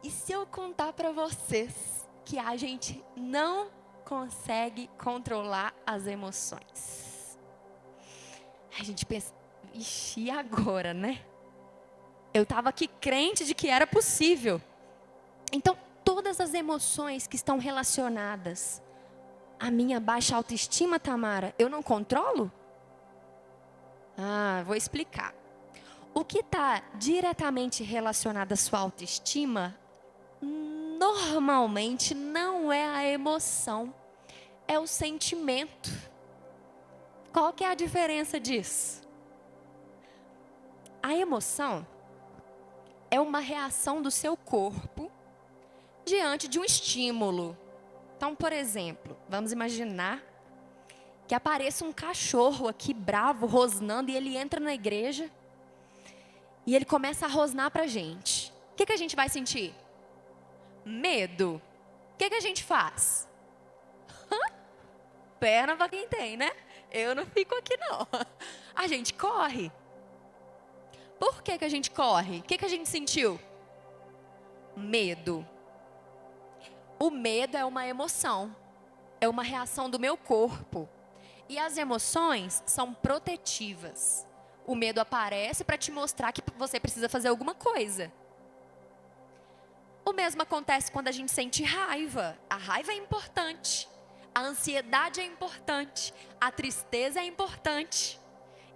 Speaker 2: E se eu contar para vocês que a gente não consegue controlar as emoções? A gente pensa, ixi, e agora, né? Eu estava aqui crente de que era possível. Então, todas as emoções que estão relacionadas à minha baixa autoestima, Tamara, eu não controlo? Vou explicar. O que está diretamente relacionado à sua autoestima, normalmente não é a emoção, é o sentimento. Qual que é a diferença disso? A emoção é uma reação do seu corpo diante de um estímulo. Então, por exemplo, vamos imaginar que apareça um cachorro aqui bravo, rosnando, e ele entra na igreja e ele começa a rosnar pra gente. O que a gente vai sentir? Medo. O que a gente faz? Perna pra quem tem, né? Eu não fico aqui não. A gente corre. Por que a gente corre? O que a gente sentiu? Medo. O medo é uma emoção. É uma reação do meu corpo. E as emoções são protetivas. O medo aparece para te mostrar que você precisa fazer alguma coisa. O mesmo acontece quando a gente sente raiva. A raiva é importante. A ansiedade é importante. A tristeza é importante.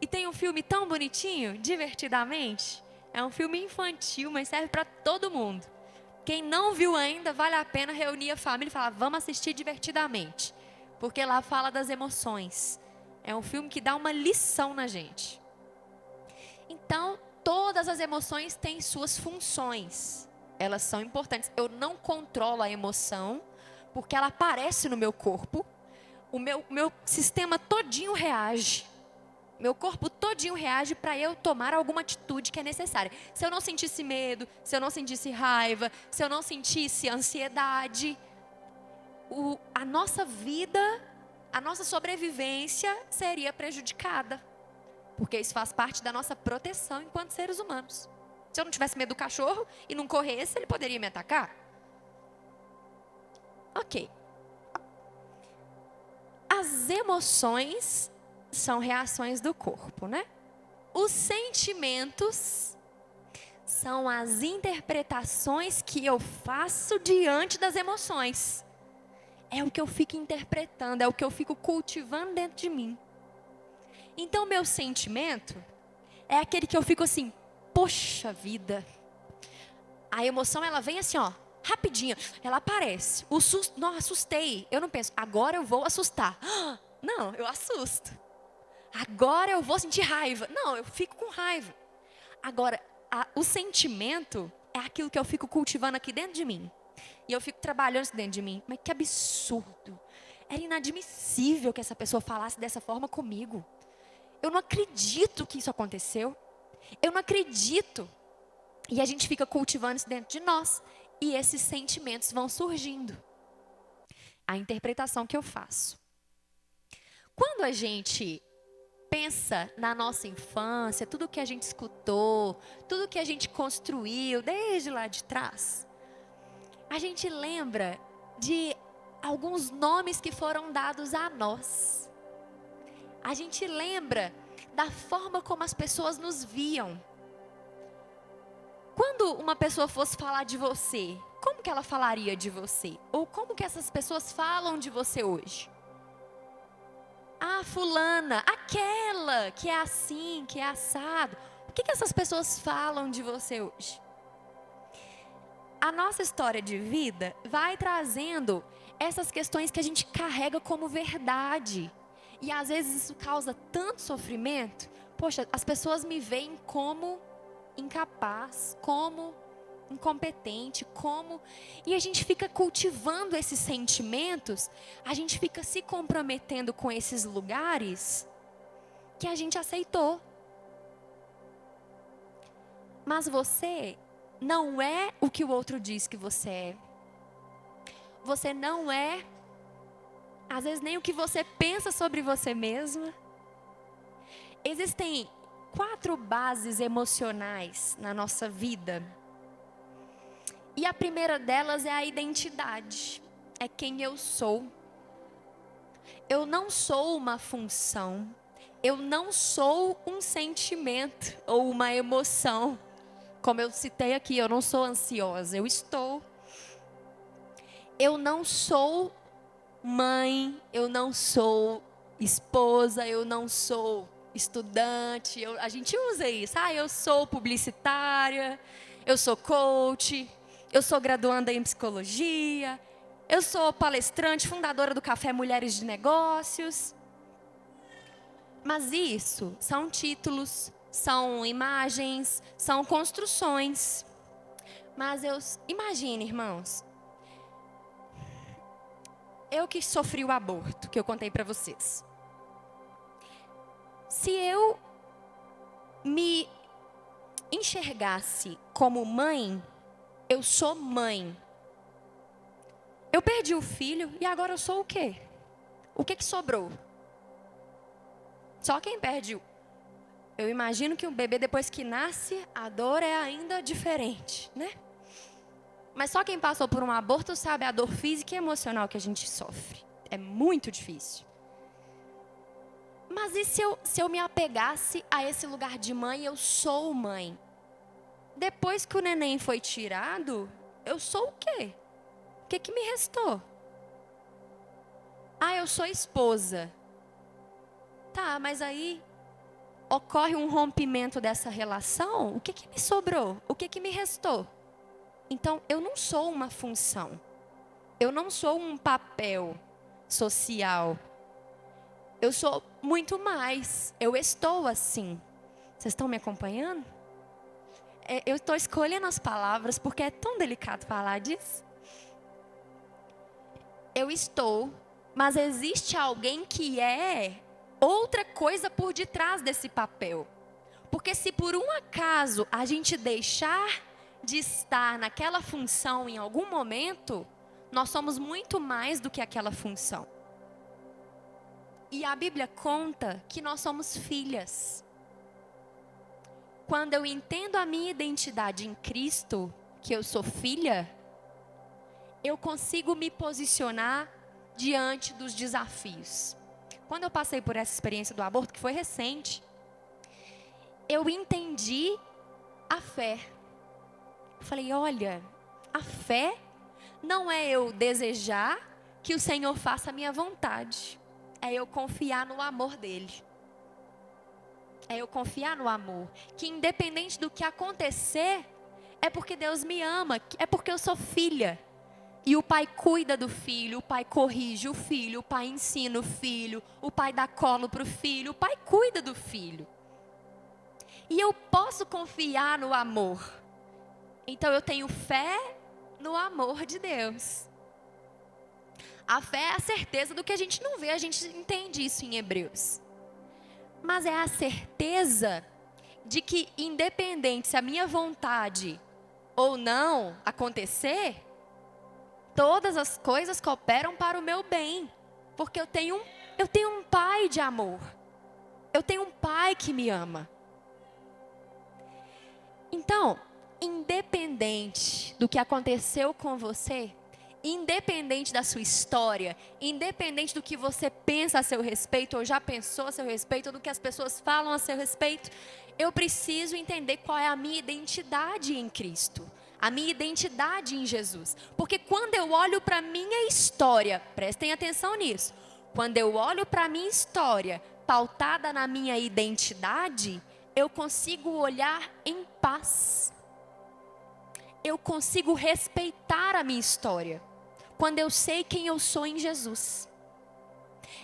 Speaker 2: E tem um filme tão bonitinho, Divertidamente. É um filme infantil, mas serve para todo mundo. Quem não viu ainda, vale a pena reunir a família e falar, vamos assistir Divertidamente. Porque lá fala das emoções. É um filme que dá uma lição na gente. Então, todas as emoções têm suas funções. Elas são importantes. Eu não controlo a emoção, porque ela aparece no meu corpo. O meu sistema todinho reage. Meu corpo todinho reage para eu tomar alguma atitude que é necessária. Se eu não sentisse medo, se eu não sentisse raiva, se eu não sentisse ansiedade, a nossa vida, a nossa sobrevivência seria prejudicada. Porque isso faz parte da nossa proteção enquanto seres humanos. Se eu não tivesse medo do cachorro e não corresse, ele poderia me atacar? Ok. As emoções são reações do corpo, né? Os sentimentos são as interpretações que eu faço diante das emoções. É o que eu fico interpretando, é o que eu fico cultivando dentro de mim. Então, meu sentimento é aquele que eu fico assim, poxa vida. A emoção, ela vem assim, ó, rapidinho. Ela aparece. O susto, não, assustei. Eu não penso, agora eu vou assustar. Não, eu assusto. Agora eu vou sentir raiva. Não, eu fico com raiva. Agora, o sentimento é aquilo que eu fico cultivando aqui dentro de mim. E eu fico trabalhando isso dentro de mim. Mas que absurdo. Era inadmissível que essa pessoa falasse dessa forma comigo. Eu não acredito que isso aconteceu. Eu não acredito. E a gente fica cultivando isso dentro de nós. E esses sentimentos vão surgindo. A interpretação que eu faço. Quando a gente pensa na nossa infância, tudo que a gente escutou, tudo que a gente construiu desde lá de trás, a gente lembra de alguns nomes que foram dados a nós. A gente lembra da forma como as pessoas nos viam. Quando uma pessoa fosse falar de você, como que ela falaria de você? Ou como que essas pessoas falam de você hoje? Ah, fulana, aquela que é assim, que é assado. O que essas pessoas falam de você hoje? A nossa história de vida vai trazendo essas questões que a gente carrega como verdade. E às vezes isso causa tanto sofrimento. Poxa, as pessoas me veem como incapaz, como incompetente, como... E a gente fica cultivando esses sentimentos, a gente fica se comprometendo com esses lugares que a gente aceitou. Mas você não é o que o outro diz que você é. Você não é, às vezes, nem o que você pensa sobre você mesma. Existem 4 bases emocionais na nossa vida. E a primeira delas é a identidade. É quem eu sou. Eu não sou uma função. Eu não sou um sentimento ou uma emoção. Como eu citei aqui, eu não sou ansiosa, eu estou. Eu não sou mãe, eu não sou esposa, eu não sou estudante. A gente usa isso. Eu sou publicitária, eu sou coach, eu sou graduanda em psicologia, eu sou palestrante, fundadora do Café Mulheres de Negócios. Mas isso são títulos, são imagens, são construções. Mas imagine, irmãos, eu que sofri o aborto, que eu contei para vocês. Se eu me enxergasse como mãe, eu sou mãe. Eu perdi o filho e agora eu sou o quê? O que sobrou? Só quem perde. Eu imagino que um bebê, depois que nasce, a dor é ainda diferente, né? Mas só quem passou por um aborto sabe a dor física e emocional que a gente sofre. É muito difícil. Mas e se eu me apegasse a esse lugar de mãe, eu sou mãe? Depois que o neném foi tirado, eu sou o quê? O que me restou? Eu sou esposa. Tá, mas aí ocorre um rompimento dessa relação, o que me sobrou? O que me restou? Então, eu não sou uma função. Eu não sou um papel social. Eu sou muito mais. Eu estou assim. Vocês estão me acompanhando? Eu estou escolhendo as palavras porque é tão delicado falar disso. Eu estou, mas existe alguém que é outra coisa por detrás desse papel. Porque se por um acaso a gente deixar de estar naquela função em algum momento, nós somos muito mais do que aquela função. E a Bíblia conta que nós somos filhas. Quando eu entendo a minha identidade em Cristo, que eu sou filha, eu consigo me posicionar diante dos desafios. Quando eu passei por essa experiência do aborto, que foi recente, eu entendi a fé. Eu falei, olha, a fé não é eu desejar que o Senhor faça a minha vontade. É eu confiar no amor dEle. É eu confiar no amor. Que independente do que acontecer, é porque Deus me ama. É porque eu sou filha. E o pai cuida do filho, o pai corrige o filho, o pai ensina o filho, o pai dá colo para o filho, o pai cuida do filho. E eu posso confiar no amor. Então eu tenho fé no amor de Deus. A fé é a certeza do que a gente não vê, a gente entende isso em Hebreus. Mas é a certeza de que independente se a minha vontade ou não acontecer, todas as coisas cooperam para o meu bem. Porque eu tenho um pai de amor. Eu tenho um pai que me ama. Então, independente do que aconteceu com você, independente da sua história, independente do que você pensa a seu respeito, ou já pensou a seu respeito, ou do que as pessoas falam a seu respeito, eu preciso entender qual é a minha identidade em Cristo, a minha identidade em Jesus. Porque quando eu olho para a minha história, prestem atenção nisso, quando eu olho para a minha história, pautada na minha identidade, eu consigo olhar em paz. Eu consigo respeitar a minha história. Quando eu sei quem eu sou em Jesus.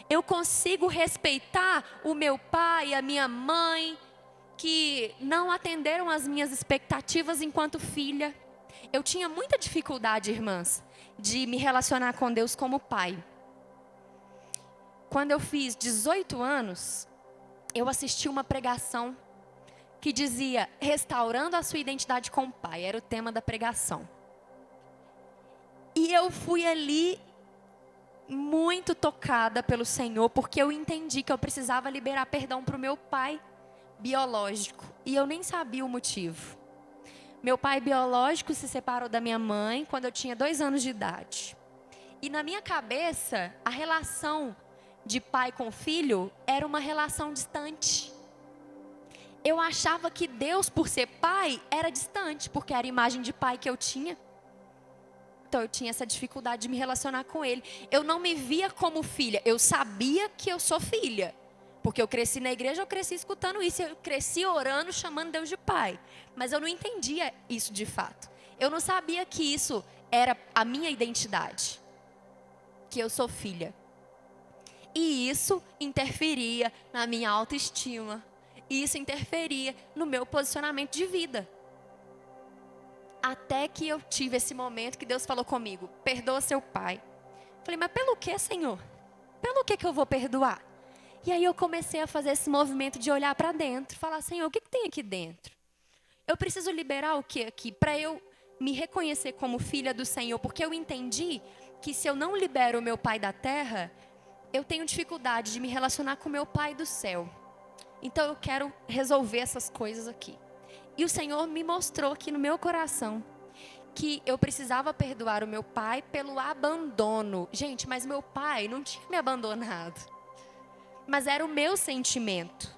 Speaker 2: Eu consigo respeitar o meu pai, a minha mãe, que não atenderam às minhas expectativas enquanto filha. Eu tinha muita dificuldade, irmãs, de me relacionar com Deus como pai. Quando eu fiz 18 anos, eu assisti uma pregação que dizia restaurando a sua identidade com o Pai. Era o tema da pregação. E eu fui ali muito tocada pelo Senhor, porque eu entendi que eu precisava liberar perdão para o meu pai biológico. E eu nem sabia o motivo. Meu pai biológico se separou da minha mãe quando eu tinha 2 anos de idade. E na minha cabeça, a relação de pai com filho era uma relação distante. Eu achava que Deus, por ser pai, era distante, porque era a imagem de pai que eu tinha. Então eu tinha essa dificuldade de me relacionar com ele. Eu não me via como filha. Eu sabia que eu sou filha. Porque eu cresci na igreja, eu cresci escutando isso. Eu cresci orando, chamando Deus de pai. Mas eu não entendia isso de fato. Eu não sabia que isso era a minha identidade. Que eu sou filha. E isso interferia na minha autoestima. E isso interferia no meu posicionamento de vida. Até que eu tive esse momento que Deus falou comigo: perdoa seu pai. Falei, mas pelo que, Senhor? Pelo que eu vou perdoar? E aí eu comecei a fazer esse movimento de olhar para dentro. Falar, Senhor, o que tem aqui dentro? Eu preciso liberar o que aqui? Para eu me reconhecer como filha do Senhor. Porque eu entendi que se eu não libero o meu pai da terra, eu tenho dificuldade de me relacionar com o meu pai do céu. Então eu quero resolver essas coisas aqui. E o Senhor me mostrou aqui no meu coração que eu precisava perdoar o meu pai pelo abandono. Gente, mas meu pai não tinha me abandonado. Mas era o meu sentimento.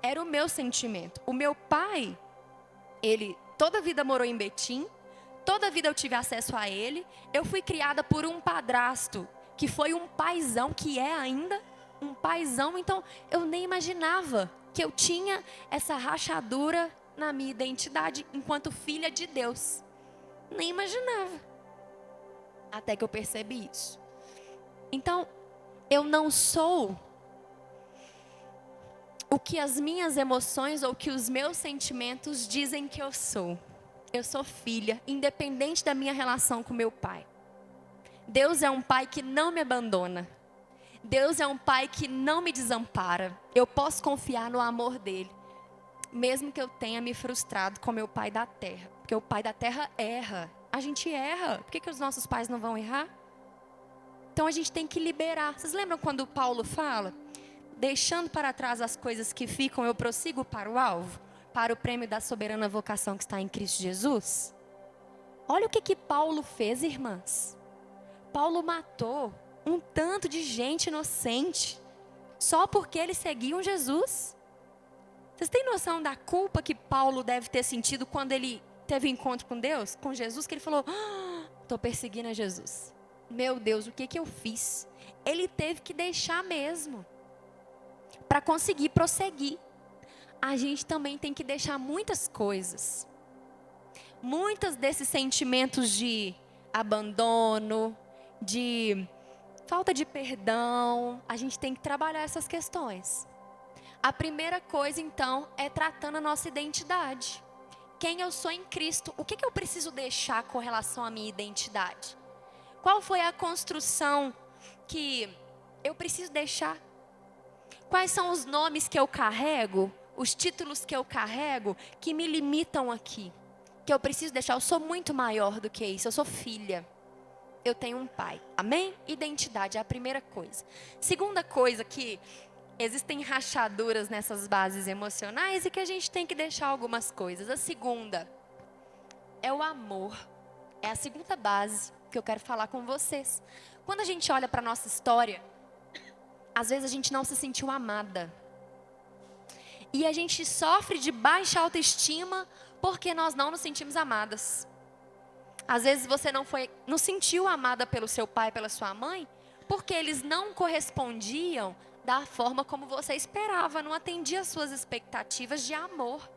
Speaker 2: Era o meu sentimento. O meu pai, ele toda a vida morou em Betim. Toda a vida eu tive acesso a ele. Eu fui criada por um padrasto que foi um paizão, que é ainda um paizão. Então eu nem imaginava que eu tinha essa rachadura na minha identidade enquanto filha de Deus. Nem imaginava. Até que eu percebi isso. Então, eu não sou o que as minhas emoções ou que os meus sentimentos dizem que eu sou. Eu sou filha, independente da minha relação com meu pai. Deus é um pai que não me abandona. Deus é um pai que não me desampara. Eu posso confiar no amor dele, mesmo que eu tenha me frustrado com meu pai da terra. Porque o pai da terra erra. A gente erra. Por que os nossos pais não vão errar? Então a gente tem que liberar. Vocês lembram quando Paulo fala? Deixando para trás as coisas que ficam, eu prossigo para o alvo, para o prêmio da soberana vocação que está em Cristo Jesus. Olha o que Paulo fez, irmãs. Paulo matou um tanto de gente inocente, só porque eles seguiam Jesus. Vocês têm noção da culpa que Paulo deve ter sentido quando ele teve um encontro com Deus, com Jesus, que ele falou, estou perseguindo a Jesus. Meu Deus, o que eu fiz? Ele teve que deixar mesmo, para conseguir prosseguir. A gente também tem que deixar muitas coisas. Muitos desses sentimentos de abandono, de falta de perdão, a gente tem que trabalhar essas questões. A primeira coisa, então, é tratando a nossa identidade. Quem eu sou em Cristo, o que eu preciso deixar com relação à minha identidade? Qual foi a construção que eu preciso deixar? Quais são os nomes que eu carrego, os títulos que eu carrego, que me limitam aqui? Que eu preciso deixar, eu sou muito maior do que isso, eu sou filha. Eu tenho um pai. Amém? Identidade é a primeira coisa. Segunda coisa, que existem rachaduras nessas bases emocionais e que a gente tem que deixar algumas coisas. A segunda é o amor. É a segunda base que eu quero falar com vocês. Quando a gente olha para a nossa história, às vezes a gente não se sentiu amada. E a gente sofre de baixa autoestima porque nós não nos sentimos amadas. Às vezes você não sentiu amada pelo seu pai, pela sua mãe, porque eles não correspondiam da forma como você esperava, não atendia às suas expectativas de amor.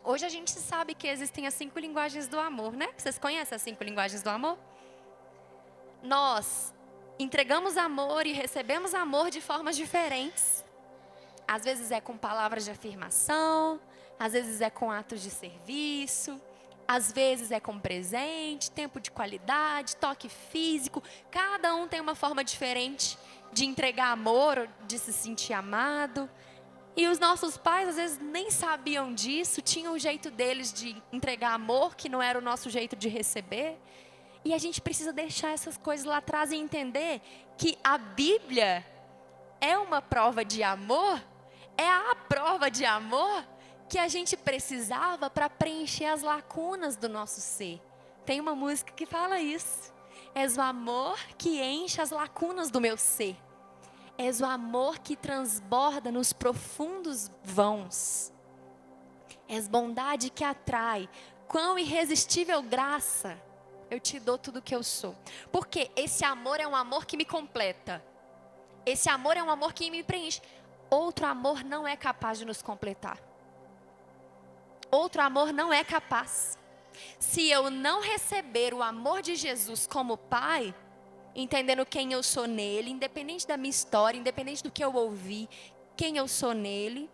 Speaker 2: Hoje a gente sabe que existem as 5 linguagens do amor, né? Vocês conhecem as 5 linguagens do amor? Nós entregamos amor e recebemos amor de formas diferentes. Às vezes é com palavras de afirmação, às vezes é com atos de serviço, às vezes é com presente, tempo de qualidade, toque físico. Cada um tem uma forma diferente de entregar amor, de se sentir amado. E os nossos pais, às vezes, nem sabiam disso, tinham o jeito deles de entregar amor, que não era o nosso jeito de receber. E a gente precisa deixar essas coisas lá atrás e entender que a Bíblia é uma prova de amor, é a prova de amor que a gente precisava para preencher as lacunas do nosso ser. Tem uma música que fala isso. És o amor que enche as lacunas do meu ser. És o amor que transborda nos profundos vãos. És bondade que atrai. Quão irresistível graça. Eu te dou tudo que eu sou. Porque esse amor é um amor que me completa. Esse amor é um amor que me preenche. Outro amor não é capaz de nos completar. Outro amor não é capaz. Se eu não receber o amor de Jesus como Pai, entendendo quem eu sou nele, independente da minha história, independente do que eu ouvi, quem eu sou nele,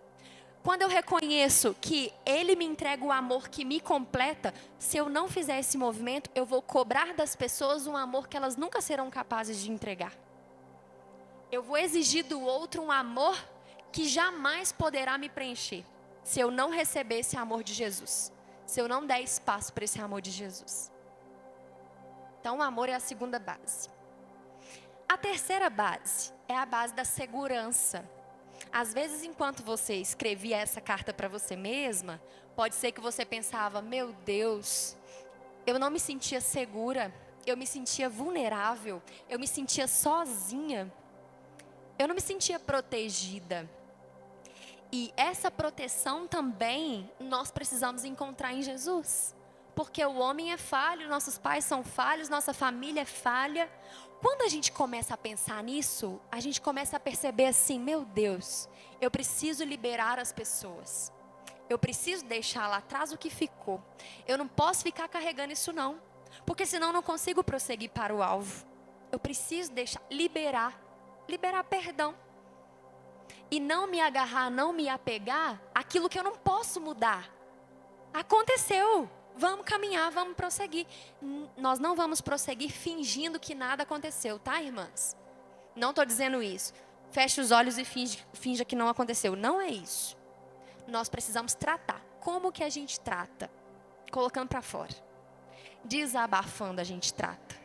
Speaker 2: quando eu reconheço que ele me entrega o amor que me completa, se eu não fizer esse movimento, eu vou cobrar das pessoas um amor que elas nunca serão capazes de entregar. Eu vou exigir do outro um amor que jamais poderá me preencher, se eu não receber esse amor de Jesus. Se eu não der espaço para esse amor de Jesus. Então, o amor é a segunda base. A terceira base é a base da segurança. Às vezes, enquanto você escrevia essa carta para você mesma, pode ser que você pensava, meu Deus, eu não me sentia segura, eu me sentia vulnerável, eu me sentia sozinha, eu não me sentia protegida. E essa proteção também nós precisamos encontrar em Jesus. Porque o homem é falho, nossos pais são falhos, nossa família é falha. Quando a gente começa a pensar nisso, a gente começa a perceber assim, meu Deus, eu preciso liberar as pessoas. Eu preciso deixar lá atrás o que ficou. Eu não posso ficar carregando isso não. Porque senão eu não consigo prosseguir para o alvo. Eu preciso deixar, liberar perdão. E não me agarrar, não me apegar àquilo que eu não posso mudar. Aconteceu. Vamos caminhar, vamos prosseguir. Nós não vamos prosseguir fingindo que nada aconteceu, tá, irmãs? Não estou dizendo isso. Feche os olhos e finja que não aconteceu. Não é isso. Nós precisamos tratar. Como que a gente trata? Colocando para fora. Desabafando a gente trata.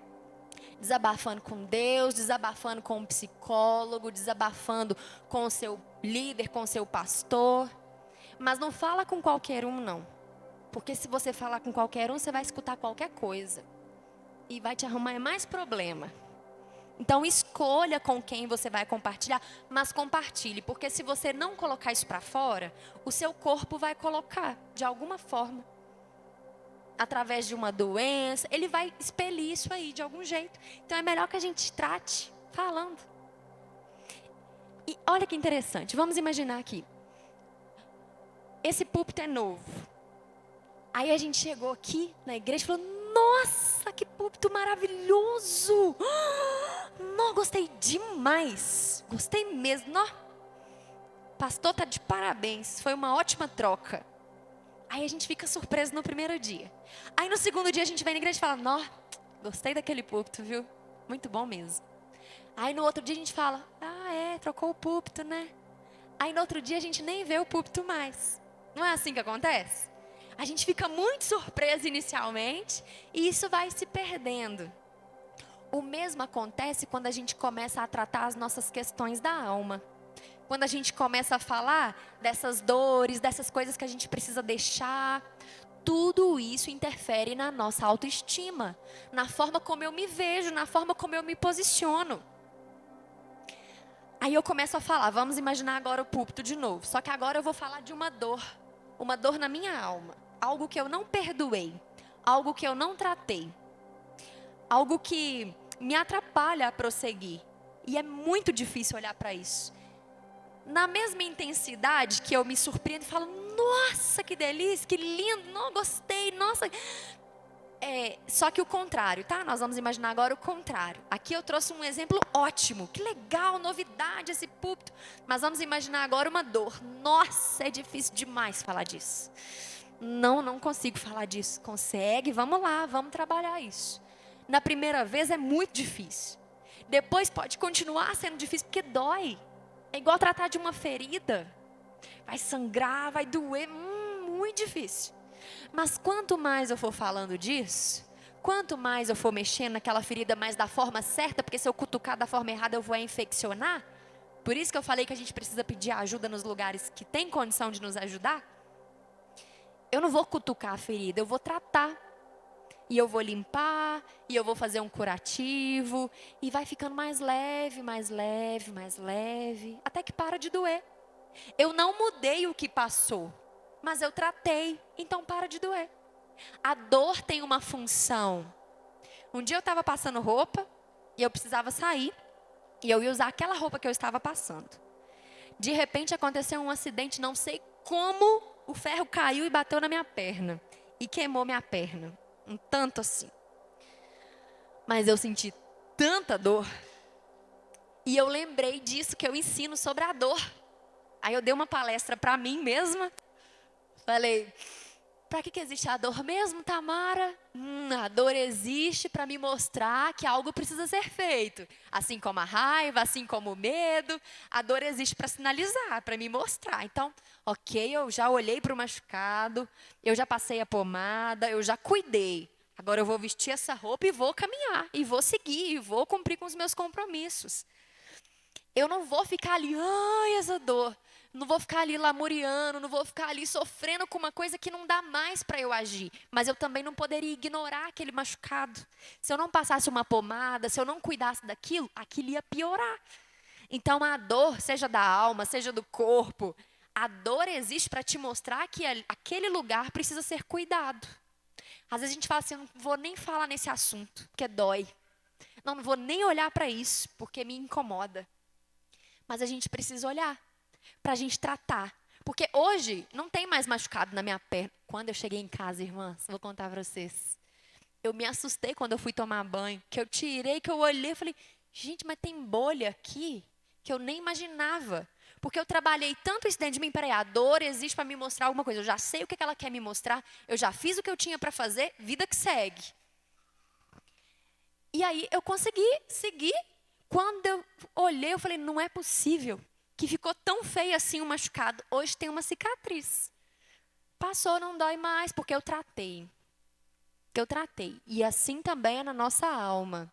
Speaker 2: Desabafando com Deus, desabafando com um psicólogo, desabafando com o seu líder, com o seu pastor. Mas não fala com qualquer um, não. Porque se você falar com qualquer um, você vai escutar qualquer coisa. E vai te arrumar mais problema. Então escolha com quem você vai compartilhar, mas compartilhe. Porque se você não colocar isso para fora, o seu corpo vai colocar, de alguma forma. Através de uma doença, ele vai expelir isso aí de algum jeito. Então é melhor que a gente trate falando. E olha que interessante, vamos imaginar aqui. Esse púlpito é novo. Aí a gente chegou aqui na igreja e falou, nossa, que púlpito maravilhoso. Não, gostei demais. Gostei mesmo. Não. Pastor tá de parabéns, foi uma ótima troca. Aí a gente fica surpreso no primeiro dia. Aí no segundo dia a gente vem na igreja e fala, nó, gostei daquele púlpito, viu? Muito bom mesmo. Aí no outro dia a gente fala, trocou o púlpito, né? Aí no outro dia a gente nem vê o púlpito mais. Não é assim que acontece? A gente fica muito surpreso inicialmente e isso vai se perdendo. O mesmo acontece quando a gente começa a tratar as nossas questões da alma. Quando a gente começa a falar dessas dores, dessas coisas que a gente precisa deixar, tudo isso interfere na nossa autoestima, na forma como eu me vejo, na forma como eu me posiciono. Aí eu começo a falar, vamos imaginar agora o púlpito de novo, só que agora eu vou falar de uma dor na minha alma, algo que eu não perdoei, algo que eu não tratei, algo que me atrapalha a prosseguir. E é muito difícil olhar para isso. Na mesma intensidade que eu me surpreendo e falo, nossa, que delícia, que lindo, não gostei, nossa. Só que o contrário, tá? Nós vamos imaginar agora o contrário. Aqui eu trouxe um exemplo ótimo, que legal, novidade esse púlpito. Mas vamos imaginar agora uma dor. Nossa, é difícil demais falar disso. Não consigo falar disso. Consegue? Vamos lá, vamos trabalhar isso. Na primeira vez é muito difícil. Depois pode continuar sendo difícil porque dói. É igual tratar de uma ferida. vai sangrar, vai doer, muito difícil. Mas quanto mais eu for falando disso, quanto mais eu for mexendo naquela ferida, mais da forma certa, porque se eu cutucar da forma errada eu vou infeccionar. Por isso que eu falei que a gente precisa pedir ajuda nos lugares que tem condição de nos ajudar. Eu não vou cutucar a ferida, eu vou tratar. E eu vou limpar, e eu vou fazer um curativo, e vai ficando mais leve, mais leve, mais leve, até que para de doer. Eu não mudei o que passou, mas eu tratei, então para de doer. A dor tem uma função. Um dia eu estava passando roupa, e eu precisava sair, e eu ia usar aquela roupa que eu estava passando. De repente aconteceu um acidente, não sei como o ferro caiu e bateu na minha perna, e queimou minha perna. Um tanto assim. Mas eu senti tanta dor. E eu lembrei disso que eu ensino sobre a dor. Aí eu dei uma palestra para mim mesma. Falei, para que existe a dor mesmo, Tamara? A dor existe para me mostrar que algo precisa ser feito. Assim como a raiva, assim como o medo. A dor existe para sinalizar, para me mostrar. Então, ok, eu já olhei para o machucado, eu já passei a pomada, eu já cuidei. Agora eu vou vestir essa roupa e vou caminhar, e vou seguir, e vou cumprir com os meus compromissos. Eu não vou ficar ali, ai, essa dor. Não vou ficar ali lamuriando, não vou ficar ali sofrendo com uma coisa que não dá mais para eu agir. Mas eu também não poderia ignorar aquele machucado. Se eu não passasse uma pomada, se eu não cuidasse daquilo, aquilo ia piorar. Então a dor, seja da alma, seja do corpo, a dor existe para te mostrar que aquele lugar precisa ser cuidado. Às vezes a gente fala assim, eu não vou nem falar nesse assunto, porque dói. Não vou nem olhar para isso, porque me incomoda. Mas a gente precisa olhar para a gente tratar. Porque hoje não tem mais machucado na minha perna. Quando eu cheguei em casa, irmãs, vou contar para vocês. Eu me assustei quando eu fui tomar banho, que eu tirei, que eu olhei, falei, gente, mas tem bolha aqui que eu nem imaginava. Porque eu trabalhei tanto isso dentro de mim, peraí, a dor existe para me mostrar alguma coisa. Eu já sei o que ela quer me mostrar, eu já fiz o que eu tinha para fazer, vida que segue. E aí eu consegui seguir. Quando eu olhei, eu falei, não é possível que ficou tão feio assim o machucado. Hoje tem uma cicatriz. Passou, não dói mais, porque eu tratei. E assim também é na nossa alma.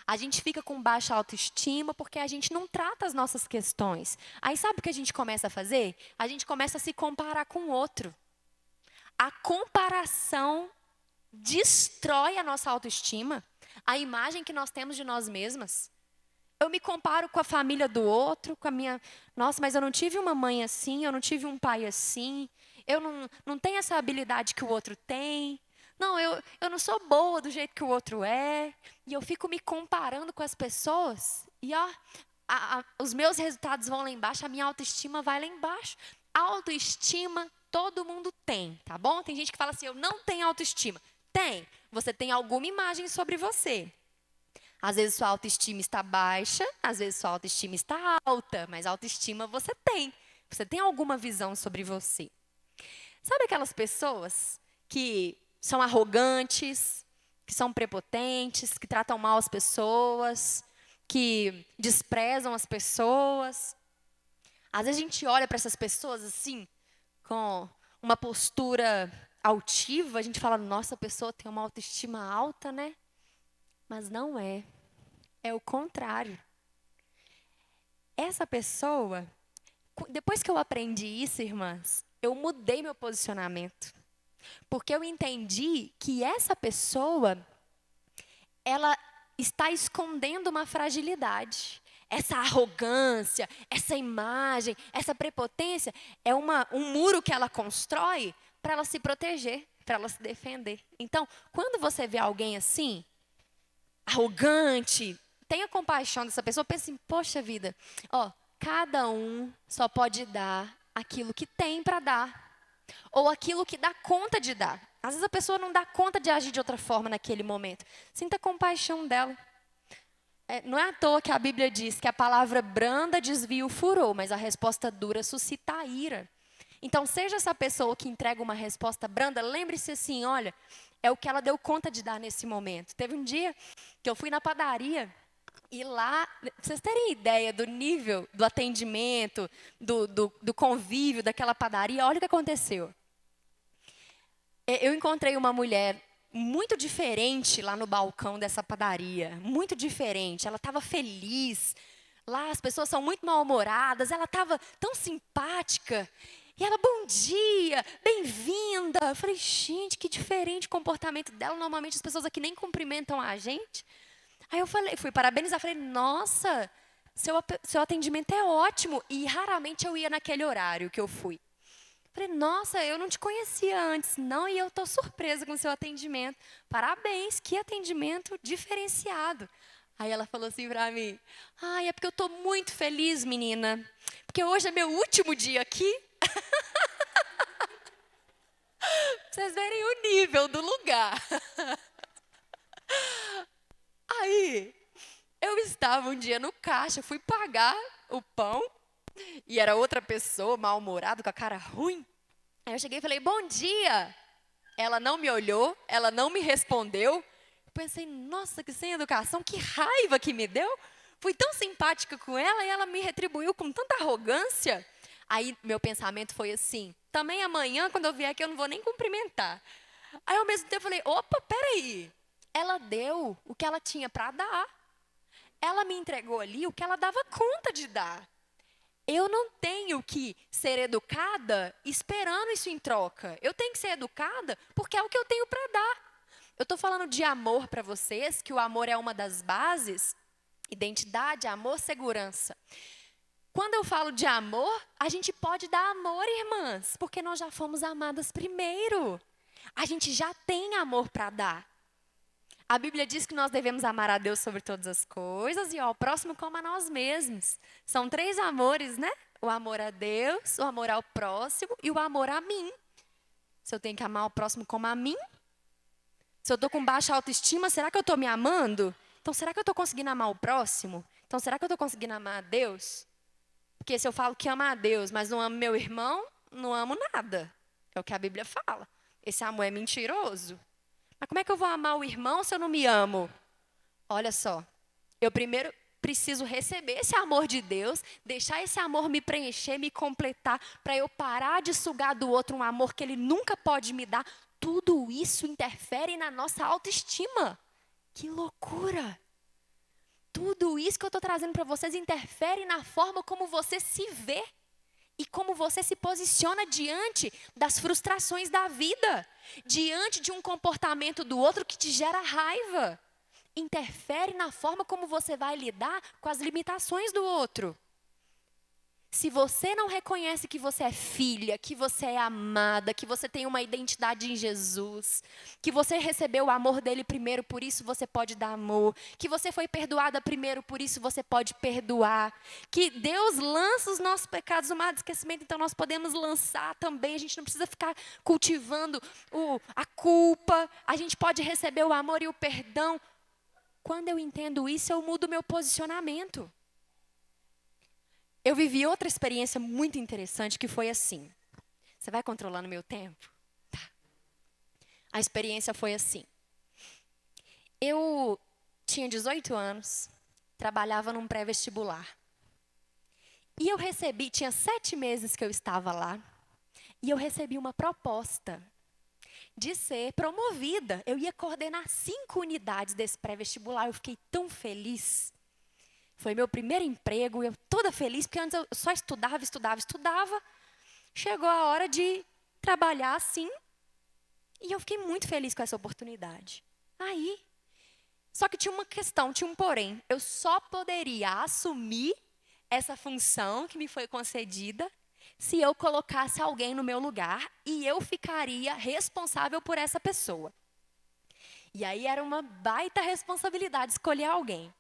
Speaker 2: A gente fica com baixa autoestima porque a gente não trata as nossas questões. Aí sabe o que a gente começa a fazer? A gente começa a se comparar com o outro. A comparação destrói a nossa autoestima, a imagem que nós temos de nós mesmas. Eu me comparo com a família do outro, com a minha... Nossa, mas eu não tive uma mãe assim, eu não tive um pai assim, eu não tenho essa habilidade que o outro tem. Não, eu não sou boa do jeito que o outro é. E eu fico me comparando com as pessoas. E ó, os meus resultados vão lá embaixo, a minha autoestima vai lá embaixo. Autoestima todo mundo tem, tá bom? Tem gente que fala assim, eu não tenho autoestima. Tem, você tem alguma imagem sobre você. Às vezes sua autoestima está baixa, às vezes sua autoestima está alta, mas autoestima você tem. Você tem alguma visão sobre você. Sabe aquelas pessoas que são arrogantes, que são prepotentes, que tratam mal as pessoas, que desprezam as pessoas? Às vezes a gente olha para essas pessoas assim, com uma postura altiva, a gente fala, nossa, a pessoa tem uma autoestima alta, né? Mas não é. É o contrário. Essa pessoa, depois que eu aprendi isso, irmãs, eu mudei meu posicionamento. Porque eu entendi que essa pessoa, ela está escondendo uma fragilidade. Essa arrogância, essa imagem, essa prepotência é um muro que ela constrói para ela se proteger, para ela se defender. Então, quando você vê alguém assim, arrogante, tenha compaixão dessa pessoa, pense assim, poxa vida, ó, cada um só pode dar aquilo que tem para dar, ou aquilo que dá conta de dar. Às vezes a pessoa não dá conta de agir de outra forma naquele momento. Sinta compaixão dela. Não é à toa que a Bíblia diz que a palavra branda desvia o furor, mas a resposta dura suscita a ira. Então, seja essa pessoa que entrega uma resposta branda, lembre-se assim, olha, é o que ela deu conta de dar nesse momento. Teve um dia que eu fui na padaria E lá, pra vocês terem ideia do nível do atendimento, do convívio daquela padaria, olha o que aconteceu. Eu encontrei uma mulher muito diferente lá no balcão dessa padaria, muito diferente. Ela estava feliz. Lá as pessoas são muito mal-humoradas. Ela estava tão simpática. E ela, bom dia, bem-vinda. Eu falei, gente, que diferente o comportamento dela. Normalmente as pessoas aqui nem cumprimentam a gente. Aí eu falei, fui parabenizar. Falei, nossa, seu atendimento é ótimo. E raramente eu ia naquele horário que eu fui. Falei, nossa, eu não te conhecia antes, não, e eu estou surpresa com o seu atendimento. Parabéns, que atendimento diferenciado. Aí ela falou assim para mim, é porque eu estou muito feliz, menina, porque hoje é meu último dia aqui. Pra vocês verem o nível do lugar. Aí, eu estava um dia no caixa, fui pagar o pão, e era outra pessoa, mal-humorada, com a cara ruim. Aí eu cheguei e falei, bom dia. Ela não me olhou, ela não me respondeu. Eu pensei, nossa, que sem educação, que raiva que me deu. Fui tão simpática com ela e ela me retribuiu com tanta arrogância. Aí meu pensamento foi assim, também amanhã, quando eu vier aqui, eu não vou nem cumprimentar. Aí ao mesmo tempo eu falei, opa, peraí. Ela deu o que ela tinha para dar. Ela me entregou ali o que ela dava conta de dar. Eu não tenho que ser educada esperando isso em troca. Eu tenho que ser educada porque é o que eu tenho para dar. Eu estou falando de amor para vocês, que o amor é uma das bases. Identidade, amor, segurança. Quando eu falo de amor, a gente pode dar amor, irmãs, porque nós já fomos amadas primeiro. A gente já tem amor para dar. A Bíblia diz que nós devemos amar a Deus sobre todas as coisas e ao próximo como a nós mesmos. São 3 amores, né? O amor a Deus, o amor ao próximo e o amor a mim. Se eu tenho que amar o próximo como a mim, se eu estou com baixa autoestima, será que eu estou me amando? Então, será que eu estou conseguindo amar o próximo? Então, será que eu estou conseguindo amar a Deus? Porque se eu falo que amo a Deus, mas não amo meu irmão, não amo nada. É o que a Bíblia fala. Esse amor é mentiroso. Mas como é que eu vou amar o irmão se eu não me amo? Olha só, eu primeiro preciso receber esse amor de Deus, deixar esse amor me preencher, me completar, para eu parar de sugar do outro um amor que ele nunca pode me dar. Tudo isso interfere na nossa autoestima. Que loucura! Tudo isso que eu estou trazendo para vocês interfere na forma como você se vê. E como você se posiciona diante das frustrações da vida, diante de um comportamento do outro que te gera raiva. Interfere na forma como você vai lidar com as limitações do outro. Se você não reconhece que você é filha, que você é amada, que você tem uma identidade em Jesus, que você recebeu o amor dele primeiro, por isso você pode dar amor, que você foi perdoada primeiro, por isso você pode perdoar, que Deus lança os nossos pecados no mar de esquecimento, então nós podemos lançar também, a gente não precisa ficar cultivando a culpa, a gente pode receber o amor e o perdão. Quando eu entendo isso, eu mudo o meu posicionamento. Eu vivi outra experiência muito interessante que foi assim. Você vai controlando o meu tempo? Tá. A experiência foi assim. Eu tinha 18 anos, trabalhava num pré-vestibular. E eu recebi, tinha 7 meses que eu estava lá, e eu recebi uma proposta de ser promovida. Eu ia coordenar 5 unidades desse pré-vestibular, eu fiquei tão feliz. Foi meu primeiro emprego, eu toda feliz, porque antes eu só estudava. Chegou a hora de trabalhar assim, e eu fiquei muito feliz com essa oportunidade. Aí, só que tinha uma questão, tinha um porém. Eu só poderia assumir essa função que me foi concedida se eu colocasse alguém no meu lugar e eu ficaria responsável por essa pessoa. E aí era uma baita responsabilidade escolher alguém.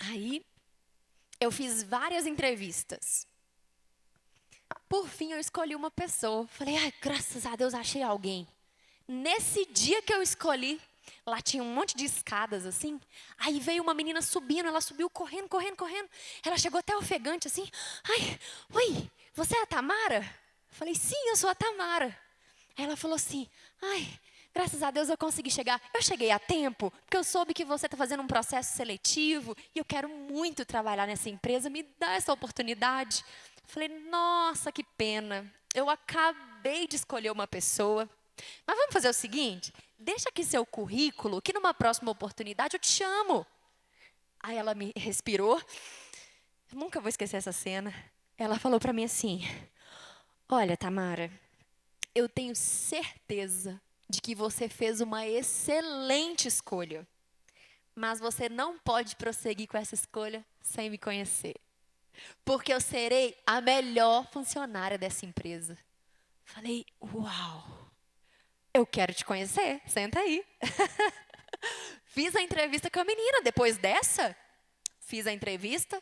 Speaker 2: Aí, eu fiz várias entrevistas. Por fim, eu escolhi uma pessoa. Falei, graças a Deus, achei alguém. Nesse dia que eu escolhi, lá tinha um monte de escadas, assim. Aí veio uma menina subindo, ela subiu correndo. Ela chegou até ofegante, assim. Oi, você é a Tamara? Eu falei, sim, eu sou a Tamara. Aí ela falou assim, Graças a Deus eu consegui chegar. Eu cheguei a tempo, porque eu soube que você está fazendo um processo seletivo e eu quero muito trabalhar nessa empresa, me dá essa oportunidade. Falei, nossa, que pena. Eu acabei de escolher uma pessoa. Mas vamos fazer o seguinte, deixa aqui seu currículo, que numa próxima oportunidade eu te chamo. Aí ela me respirou. Eu nunca vou esquecer essa cena. Ela falou para mim assim, olha, Tamara, eu tenho certeza de que você fez uma excelente escolha, mas você não pode prosseguir com essa escolha sem me conhecer, porque eu serei a melhor funcionária dessa empresa. Falei, uau, eu quero te conhecer, senta aí. Fiz a entrevista com a menina, depois dessa, fiz a entrevista,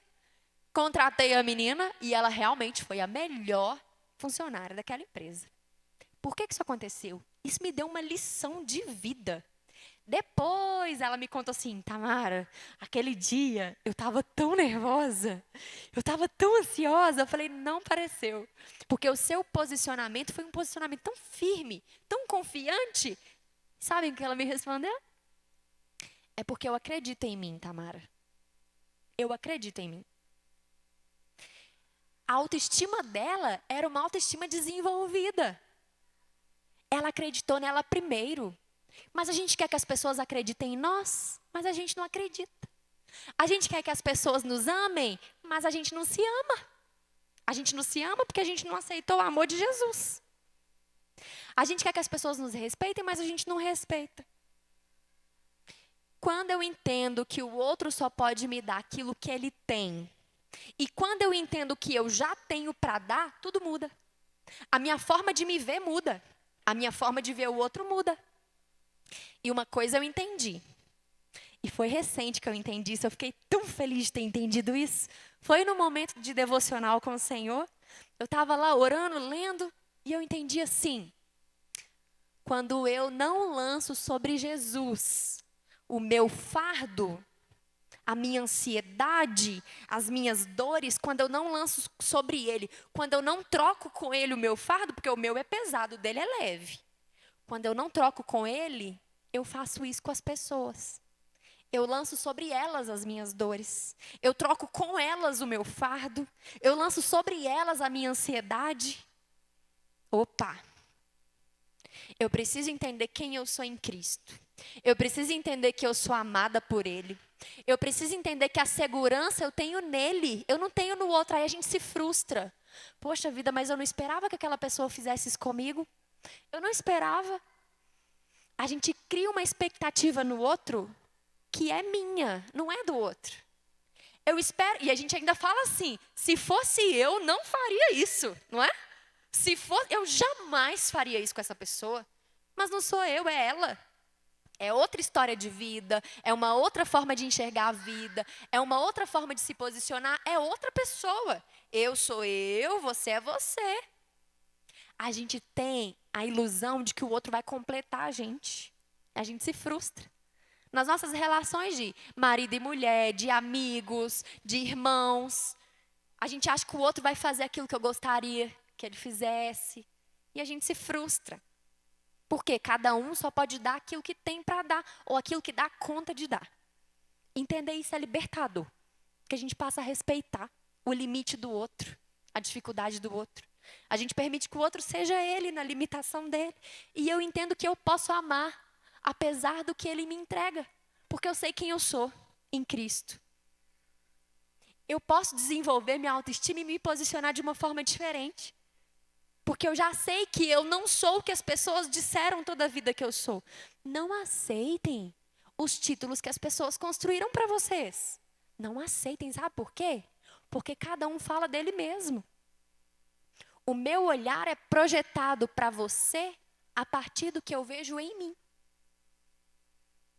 Speaker 2: contratei a menina e ela realmente foi a melhor funcionária daquela empresa. Por que isso aconteceu? Isso me deu uma lição de vida. Depois ela me contou assim, Tamara, aquele dia eu estava tão nervosa, eu estava tão ansiosa. Eu falei, não pareceu. Porque o seu posicionamento foi um posicionamento tão firme, tão confiante. Sabem o que ela me respondeu? É porque eu acredito em mim, Tamara. Eu acredito em mim. A autoestima dela era uma autoestima desenvolvida. Ela acreditou nela primeiro. Mas a gente quer que as pessoas acreditem em nós, mas a gente não acredita. A gente quer que as pessoas nos amem, mas a gente não se ama. A gente não se ama porque a gente não aceitou o amor de Jesus. A gente quer que as pessoas nos respeitem, mas a gente não respeita. Quando eu entendo que o outro só pode me dar aquilo que ele tem, e quando eu entendo que eu já tenho para dar, tudo muda. A minha forma de me ver muda. A minha forma de ver o outro muda. E uma coisa eu entendi. E foi recente que eu entendi isso. Eu fiquei tão feliz de ter entendido isso. Foi no momento de devocional com o Senhor. Eu estava lá orando, lendo, e eu entendi assim. Quando eu não lanço sobre Jesus o meu fardo, a minha ansiedade, as minhas dores, quando eu não lanço sobre ele, quando eu não troco com ele o meu fardo, porque o meu é pesado, o dele é leve. Quando eu não troco com ele, eu faço isso com as pessoas. Eu lanço sobre elas as minhas dores. Eu troco com elas o meu fardo. Eu lanço sobre elas a minha ansiedade. Opa! Eu preciso entender quem eu sou em Cristo. Eu preciso entender que eu sou amada por Ele. Eu preciso entender que a segurança eu tenho nele. Eu não tenho no outro. Aí a gente se frustra. Poxa vida, mas eu não esperava que aquela pessoa fizesse isso comigo. Eu não esperava. A gente cria uma expectativa no outro que é minha, não é do outro. Eu espero, e a gente ainda fala assim, se fosse eu, não faria isso, não é? Se fosse, eu jamais faria isso com essa pessoa. Mas não sou eu, é ela. É outra história de vida, é uma outra forma de enxergar a vida, é uma outra forma de se posicionar, é outra pessoa. Eu sou eu, você é você. A gente tem a ilusão de que o outro vai completar a gente. A gente se frustra. Nas nossas relações de marido e mulher, de amigos, de irmãos, a gente acha que o outro vai fazer aquilo que eu gostaria que ele fizesse. E a gente se frustra. Porque cada um só pode dar aquilo que tem para dar, ou aquilo que dá conta de dar. Entender isso é libertador. Porque a gente passa a respeitar o limite do outro, a dificuldade do outro. A gente permite que o outro seja ele na limitação dele. E eu entendo que eu posso amar, apesar do que ele me entrega. Porque eu sei quem eu sou em Cristo. Eu posso desenvolver minha autoestima e me posicionar de uma forma diferente. Porque eu já sei que eu não sou o que as pessoas disseram toda a vida que eu sou. Não aceitem os títulos que as pessoas construíram para vocês. Não aceitem, sabe por quê? Porque cada um fala dele mesmo. O meu olhar é projetado para você a partir do que eu vejo em mim.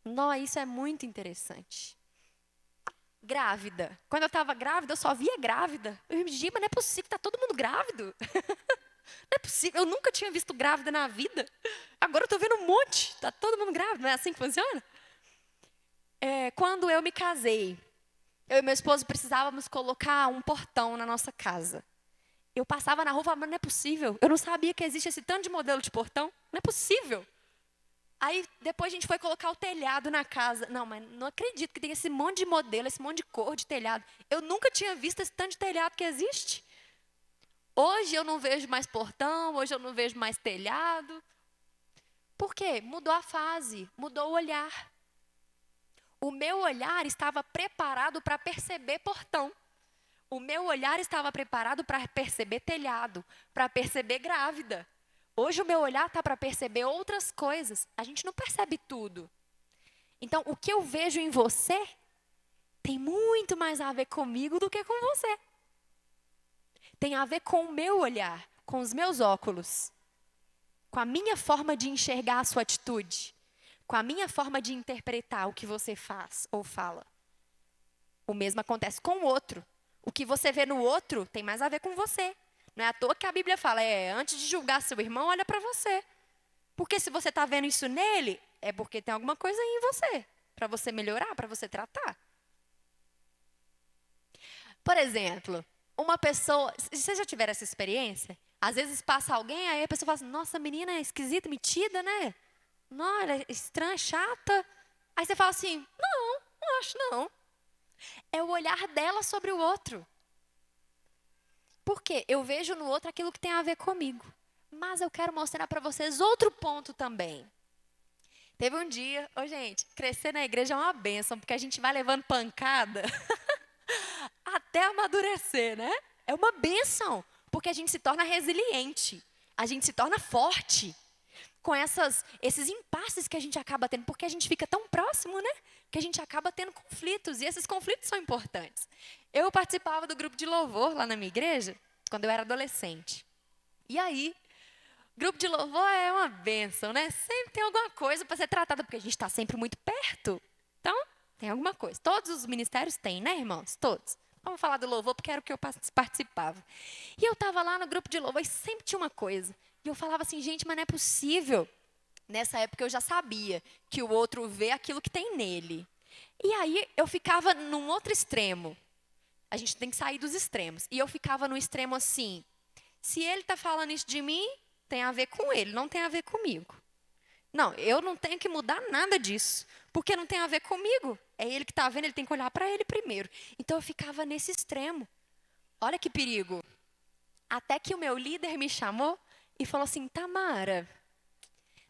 Speaker 2: Não, isso é muito interessante. Grávida. Quando eu estava grávida, eu só via grávida. Eu me dizia, mas não é possível, está todo mundo grávido. Não é possível, eu nunca tinha visto grávida na vida. Agora eu estou vendo um monte, está todo mundo grávido, não é assim que funciona? Quando eu me casei, eu e meu esposo precisávamos colocar um portão na nossa casa. Eu passava na rua e falava, mas não é possível, eu não sabia que existe esse tanto de modelo de portão, não é possível. Aí depois a gente foi colocar o telhado na casa. Não, mas não acredito que tem esse monte de modelo, esse monte de cor de telhado. Eu nunca tinha visto esse tanto de telhado que existe. Hoje eu não vejo mais portão, hoje eu não vejo mais telhado. Por quê? Mudou a fase, mudou o olhar. O meu olhar estava preparado para perceber portão. O meu olhar estava preparado para perceber telhado, para perceber grávida. Hoje o meu olhar está para perceber outras coisas. A gente não percebe tudo. Então, o que eu vejo em você tem muito mais a ver comigo do que com você. Tem a ver com o meu olhar, com os meus óculos, com a minha forma de enxergar a sua atitude, com a minha forma de interpretar o que você faz ou fala. O mesmo acontece com o outro. O que você vê no outro tem mais a ver com você. Não é à toa que a Bíblia fala, antes de julgar seu irmão, olha para você. Porque se você está vendo isso nele, é porque tem alguma coisa aí em você, para você melhorar, para você tratar. Por exemplo, uma pessoa, vocês já tiveram essa experiência? Às vezes passa alguém, aí a pessoa fala assim, nossa, a menina é esquisita, metida, né? Não, ela é estranha, chata. Aí você fala assim, não acho não. É o olhar dela sobre o outro. Por quê? Eu vejo no outro aquilo que tem a ver comigo. Mas eu quero mostrar para vocês outro ponto também. Teve um dia, gente, crescer na igreja é uma bênção, porque a gente vai levando pancada até amadurecer, né? É uma bênção, porque a gente se torna resiliente, a gente se torna forte com esses impasses que a gente acaba tendo, porque a gente fica tão próximo, né? Que a gente acaba tendo conflitos, e esses conflitos são importantes. Eu participava do grupo de louvor lá na minha igreja, quando eu era adolescente. E aí, grupo de louvor é uma bênção, né? Sempre tem alguma coisa para ser tratada, porque a gente está sempre muito perto. Então, tem alguma coisa. Todos os ministérios têm, né, irmãos? Todos. Vamos falar do louvor, porque era o que eu participava. E eu estava lá no grupo de louvor e sempre tinha uma coisa. E eu falava assim, gente, mas não é possível. Nessa época eu já sabia que o outro vê aquilo que tem nele. E aí eu ficava num outro extremo. A gente tem que sair dos extremos. E eu ficava no extremo assim, se ele está falando isso de mim, tem a ver com ele, não tem a ver comigo. Não, eu não tenho que mudar nada disso, porque não tem a ver comigo. É ele que está vendo, ele tem que olhar para ele primeiro. Então eu ficava nesse extremo. Olha que perigo. Até que o meu líder me chamou e falou assim, Tamara,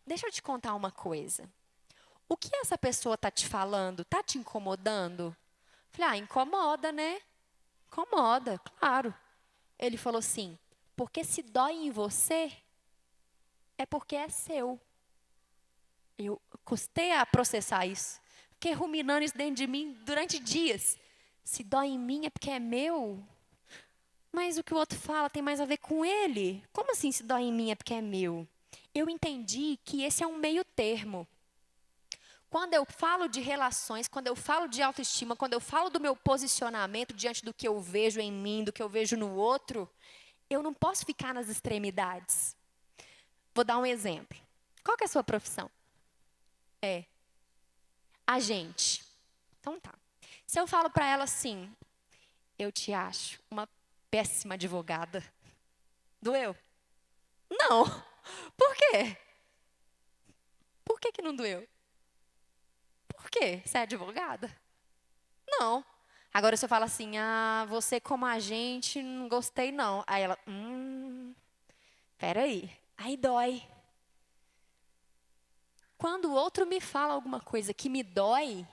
Speaker 2: deixa eu te contar uma coisa. O que essa pessoa está te falando? Está te incomodando? Falei, incomoda, né? Incomoda, claro. Ele falou assim, porque se dói em você, é porque é seu. Eu custei a processar isso. Fiquei ruminando isso dentro de mim durante dias. Se dói em mim é porque é meu. Mas o que o outro fala tem mais a ver com ele. Como assim se dói em mim é porque é meu? Eu entendi que esse é um meio termo. Quando eu falo de relações, quando eu falo de autoestima, quando eu falo do meu posicionamento diante do que eu vejo em mim, do que eu vejo no outro, eu não posso ficar nas extremidades. Vou dar um exemplo. Qual que é a sua profissão? Agente. Então tá. Se eu falo para ela assim, eu te acho uma péssima advogada. Doeu? Não. Por quê? Por que não doeu? Por quê? Você é advogada? Não. Agora se eu falo assim, você como agente, não gostei não. Aí ela, peraí. Aí dói. Quando o outro me fala alguma coisa que me dói,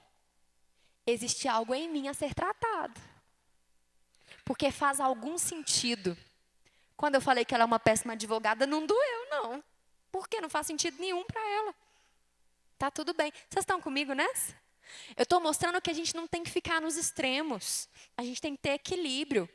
Speaker 2: existe algo em mim a ser tratado. Porque faz algum sentido. Quando eu falei que ela é uma péssima advogada, não doeu, não. Porque não faz sentido nenhum para ela. Tá tudo bem. Vocês estão comigo nessa? Eu estou mostrando que a gente não tem que ficar nos extremos. A gente tem que ter equilíbrio.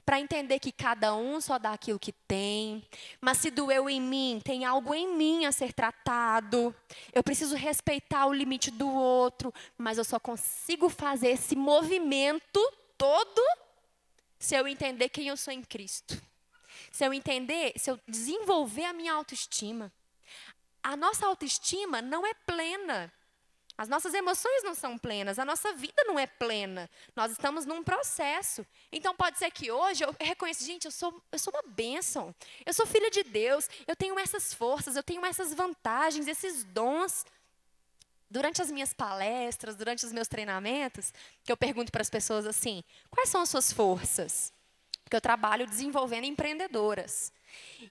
Speaker 2: Para entender que cada um só dá aquilo que tem. Mas se doeu em mim, tem algo em mim a ser tratado. Eu preciso respeitar o limite do outro. Mas eu só consigo fazer esse movimento todo se eu entender quem eu sou em Cristo. Se eu desenvolver a minha autoestima. A nossa autoestima não é plena. As nossas emoções não são plenas, a nossa vida não é plena. Nós estamos num processo. Então pode ser que hoje eu reconheça, gente, eu sou uma bênção. Eu sou filha de Deus, eu tenho essas forças, eu tenho essas vantagens, esses dons. durante as minhas palestras, durante os meus treinamentos, que eu pergunto para as pessoas assim, quais são as suas forças? Porque eu trabalho desenvolvendo empreendedoras.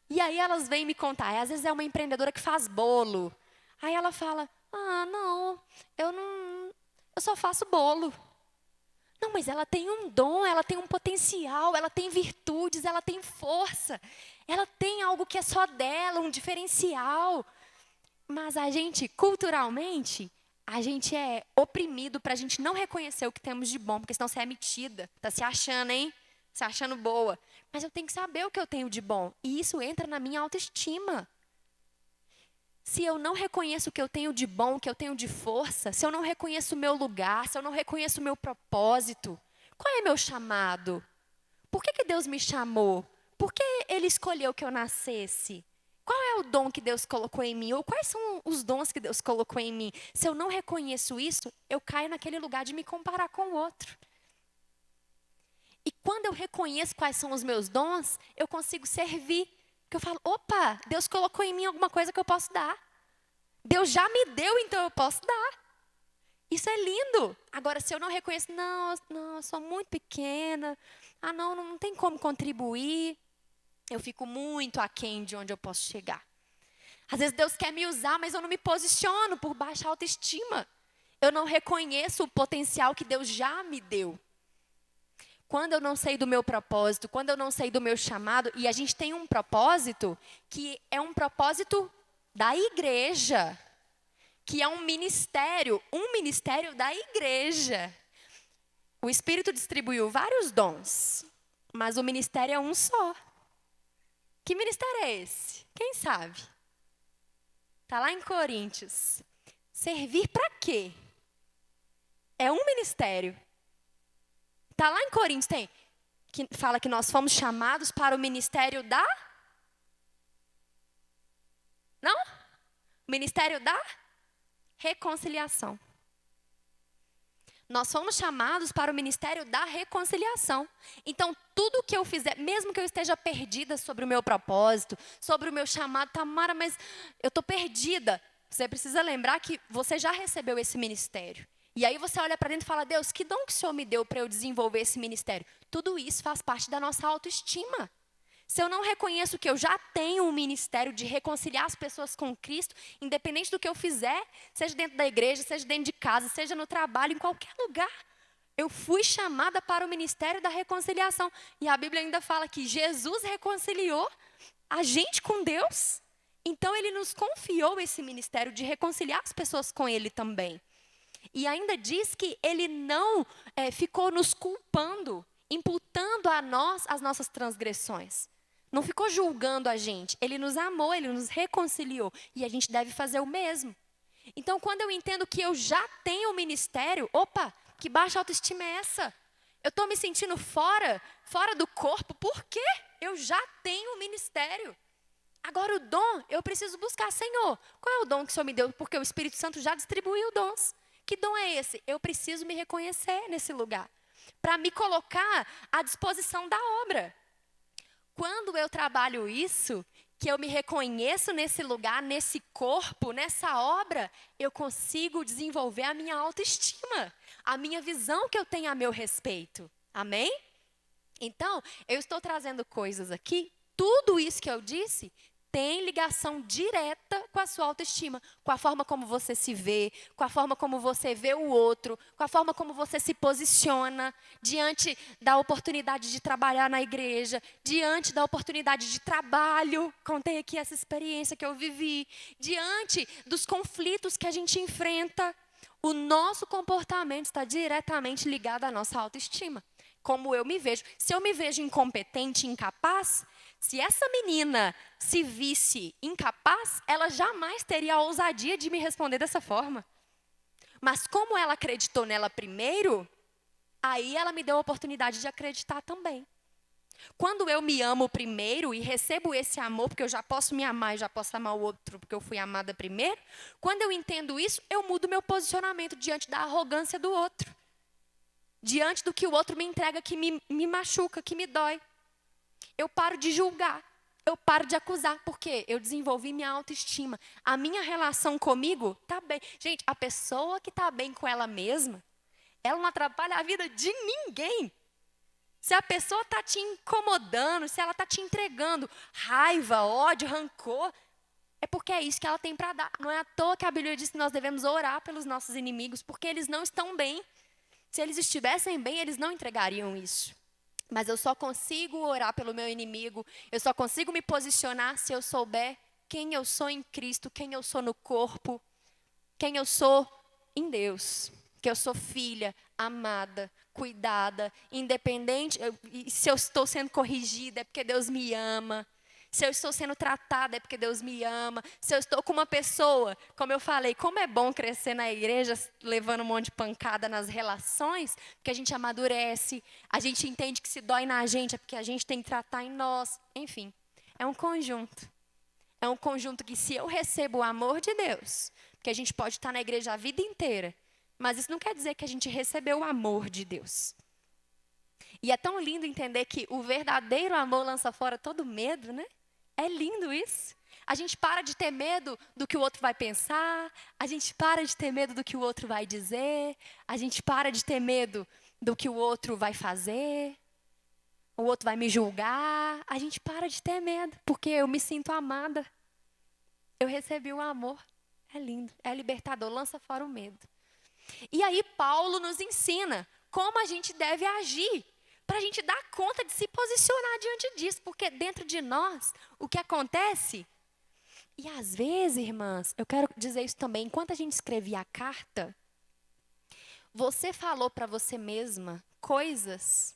Speaker 2: E aí elas vêm me contar, às vezes é uma empreendedora que faz bolo. Aí ela fala, não, eu só faço bolo. Não, mas ela tem um dom, ela tem um potencial, ela tem virtudes, ela tem força. Ela tem algo que é só dela, um diferencial. Mas a gente, culturalmente, a gente é oprimido para a gente não reconhecer o que temos de bom, porque senão você é metida, tá se achando, hein? Se achando boa. Mas eu tenho que saber o que eu tenho de bom. E isso entra na minha autoestima. Se eu não reconheço o que eu tenho de bom, o que eu tenho de força, se eu não reconheço o meu lugar, se eu não reconheço o meu propósito, qual é meu chamado? Por que Deus me chamou? Por que Ele escolheu que eu nascesse? Qual é o dom que Deus colocou em mim? Ou quais são os dons que Deus colocou em mim? Se eu não reconheço isso, eu caio naquele lugar de me comparar com o outro. E quando eu reconheço quais são os meus dons, eu consigo servir. Porque eu falo, opa, Deus colocou em mim alguma coisa que eu posso dar. Deus já me deu, então eu posso dar. Isso é lindo. Agora, se eu não reconheço, não, eu sou muito pequena. Não tem como contribuir. Eu fico muito aquém de onde eu posso chegar. Às vezes Deus quer me usar, mas eu não me posiciono por baixa autoestima. Eu não reconheço o potencial que Deus já me deu. Quando eu não sei do meu propósito, quando eu não sei do meu chamado, e a gente tem um propósito que é um propósito da igreja, que é um ministério da igreja. O Espírito distribuiu vários dons, mas o ministério é um só. Que ministério é esse? Quem sabe? Está lá em Coríntios. Servir para quê? É um ministério. Está lá em Coríntios, que fala que nós fomos chamados para o ministério da... Não? O ministério da reconciliação. Nós fomos chamados para o ministério da reconciliação. Então, tudo que eu fizer, mesmo que eu esteja perdida sobre o meu propósito, sobre o meu chamado, Tamara, mas eu estou perdida. Você precisa lembrar que você já recebeu esse ministério. E aí você olha para dentro e fala, Deus, que dom que o Senhor me deu para eu desenvolver esse ministério? Tudo isso faz parte da nossa autoestima. Se eu não reconheço que eu já tenho um ministério de reconciliar as pessoas com Cristo, independente do que eu fizer, seja dentro da igreja, seja dentro de casa, seja no trabalho, em qualquer lugar, eu fui chamada para o ministério da reconciliação. E a Bíblia ainda fala que Jesus reconciliou a gente com Deus. Então, Ele nos confiou esse ministério de reconciliar as pessoas com Ele também. E ainda diz que Ele não ficou nos culpando, imputando a nós as nossas transgressões. Não ficou julgando a gente. Ele nos amou, Ele nos reconciliou. E a gente deve fazer o mesmo. Então, quando eu entendo que eu já tenho o ministério, opa, que baixa autoestima é essa? Eu estou me sentindo fora do corpo, por quê? Eu já tenho o ministério. Agora o dom, eu preciso buscar, Senhor, qual é o dom que o Senhor me deu? Porque o Espírito Santo já distribuiu dons. Que dom é esse? Eu preciso me reconhecer nesse lugar, para me colocar à disposição da obra. Quando eu trabalho isso, que eu me reconheço nesse lugar, nesse corpo, nessa obra, eu consigo desenvolver a minha autoestima, a minha visão que eu tenho a meu respeito. Amém? Então, eu estou trazendo coisas aqui, tudo isso que eu disse tem ligação direta com a sua autoestima, com a forma como você se vê, com a forma como você vê o outro, com a forma como você se posiciona diante da oportunidade de trabalhar na igreja, diante da oportunidade de trabalho, contei aqui essa experiência que eu vivi, diante dos conflitos que a gente enfrenta. O nosso comportamento está diretamente ligado à nossa autoestima. Como eu me vejo. Se eu me vejo incompetente, incapaz, se essa menina se visse incapaz, ela jamais teria a ousadia de me responder dessa forma. Mas como ela acreditou nela primeiro, aí ela me deu a oportunidade de acreditar também. Quando eu me amo primeiro e recebo esse amor, porque eu já posso me amar e já posso amar o outro porque eu fui amada primeiro, quando eu entendo isso, eu mudo meu posicionamento diante da arrogância do outro. Diante do que o outro me entrega, que me machuca, que me dói. Eu paro de julgar. eu paro de acusar. Por quê? Eu desenvolvi minha autoestima. A minha relação comigo tá bem. Gente, a pessoa que tá bem com ela mesma, ela não atrapalha a vida de ninguém. Se a pessoa está te incomodando, se ela está te entregando raiva, ódio, rancor, é porque é isso que ela tem para dar. Não é à toa que a Bíblia diz que nós devemos orar pelos nossos inimigos, porque eles não estão bem. Se eles estivessem bem, eles não entregariam isso. Mas eu só consigo orar pelo meu inimigo, eu só consigo me posicionar se eu souber quem eu sou em Cristo, quem eu sou no corpo, quem eu sou em Deus. Que eu sou filha, amada, cuidada, independente. E se eu estou sendo corrigida, é porque Deus me ama. Se eu estou sendo tratada, é porque Deus me ama. Se eu estou com uma pessoa, como eu falei, como é bom crescer na igreja, levando um monte de pancada nas relações, porque a gente amadurece, a gente entende que se dói na gente, é porque a gente tem que tratar em nós. Enfim, é um conjunto. É um conjunto que se eu recebo o amor de Deus, porque a gente pode estar na igreja a vida inteira, mas isso não quer dizer que a gente recebeu o amor de Deus. E é tão lindo entender que o verdadeiro amor lança fora todo medo, né? É lindo isso. A gente para de ter medo do que o outro vai pensar, a gente para de ter medo do que o outro vai dizer, a gente para de ter medo do que o outro vai fazer, o outro vai me julgar. A gente para de ter medo, porque eu me sinto amada. Eu recebi o amor. É lindo, é libertador, lança fora o medo. E aí Paulo nos ensina como a gente deve agir, para a gente dar conta de se posicionar diante disso, porque dentro de nós, o que acontece, e às vezes, irmãs, eu quero dizer isso também, enquanto a gente escrevia a carta, você falou para você mesma coisas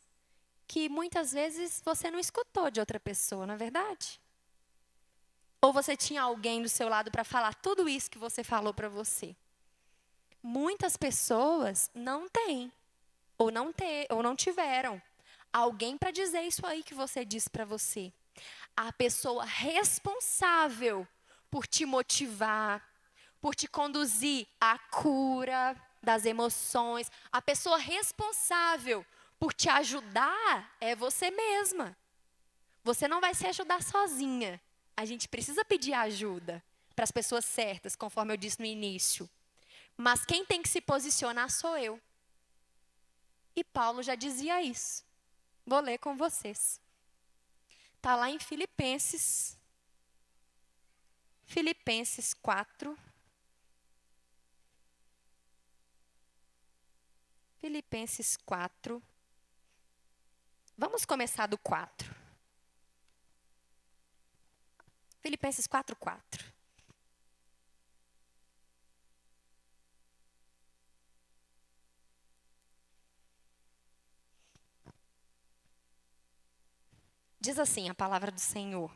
Speaker 2: que muitas vezes você não escutou de outra pessoa, não é verdade? Ou você tinha alguém do seu lado para falar tudo isso que você falou para você. Muitas pessoas não têm, ou não tiveram alguém para dizer isso aí que você disse para você. A pessoa responsável por te motivar, por te conduzir à cura das emoções, a pessoa responsável por te ajudar é você mesma. Você não vai se ajudar sozinha. A gente precisa pedir ajuda para as pessoas certas, conforme eu disse no início. Mas quem tem que se posicionar sou eu. E Paulo já dizia isso. Vou ler com vocês. Está lá em Filipenses 4. Filipenses 4. Vamos começar do 4. Filipenses 4:4. Diz assim a palavra do Senhor.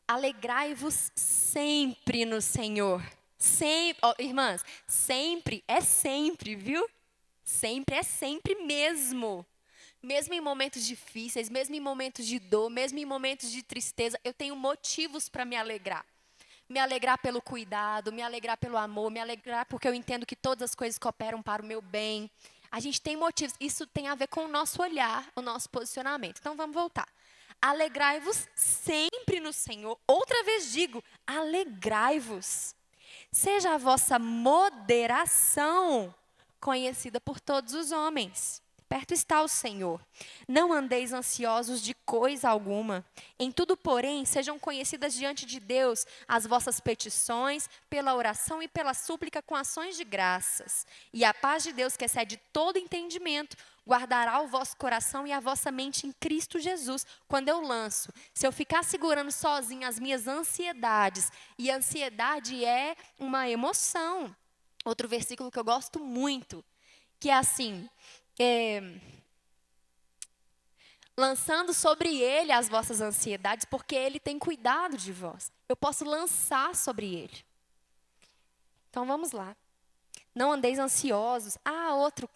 Speaker 2: Alegrai-vos sempre no Senhor. Sempre, irmãs, sempre é sempre, viu? Sempre é sempre mesmo. Mesmo em momentos difíceis, mesmo em momentos de dor, mesmo em momentos de tristeza, eu tenho motivos para me alegrar. Me alegrar pelo cuidado, me alegrar pelo amor, me alegrar porque eu entendo que todas as coisas cooperam para o meu bem. A gente tem motivos, isso tem a ver com o nosso olhar, o nosso posicionamento. Então vamos voltar. Alegrai-vos sempre no Senhor. Outra vez digo, alegrai-vos. Seja a vossa moderação conhecida por todos os homens. Perto está o Senhor. Não andeis ansiosos de coisa alguma. Em tudo, porém, sejam conhecidas diante de Deus as vossas petições, pela oração e pela súplica com ações de graças. E a paz de Deus, que excede todo entendimento, guardará o vosso coração e a vossa mente em Cristo Jesus. Quando eu lanço, se eu ficar segurando sozinha as minhas ansiedades, e ansiedade é uma emoção. Outro versículo que eu gosto muito, que é assim... lançando sobre ele as vossas ansiedades, porque ele tem cuidado de vós. Eu posso lançar sobre ele. Então vamos lá. Não andeis ansiosos. Outro.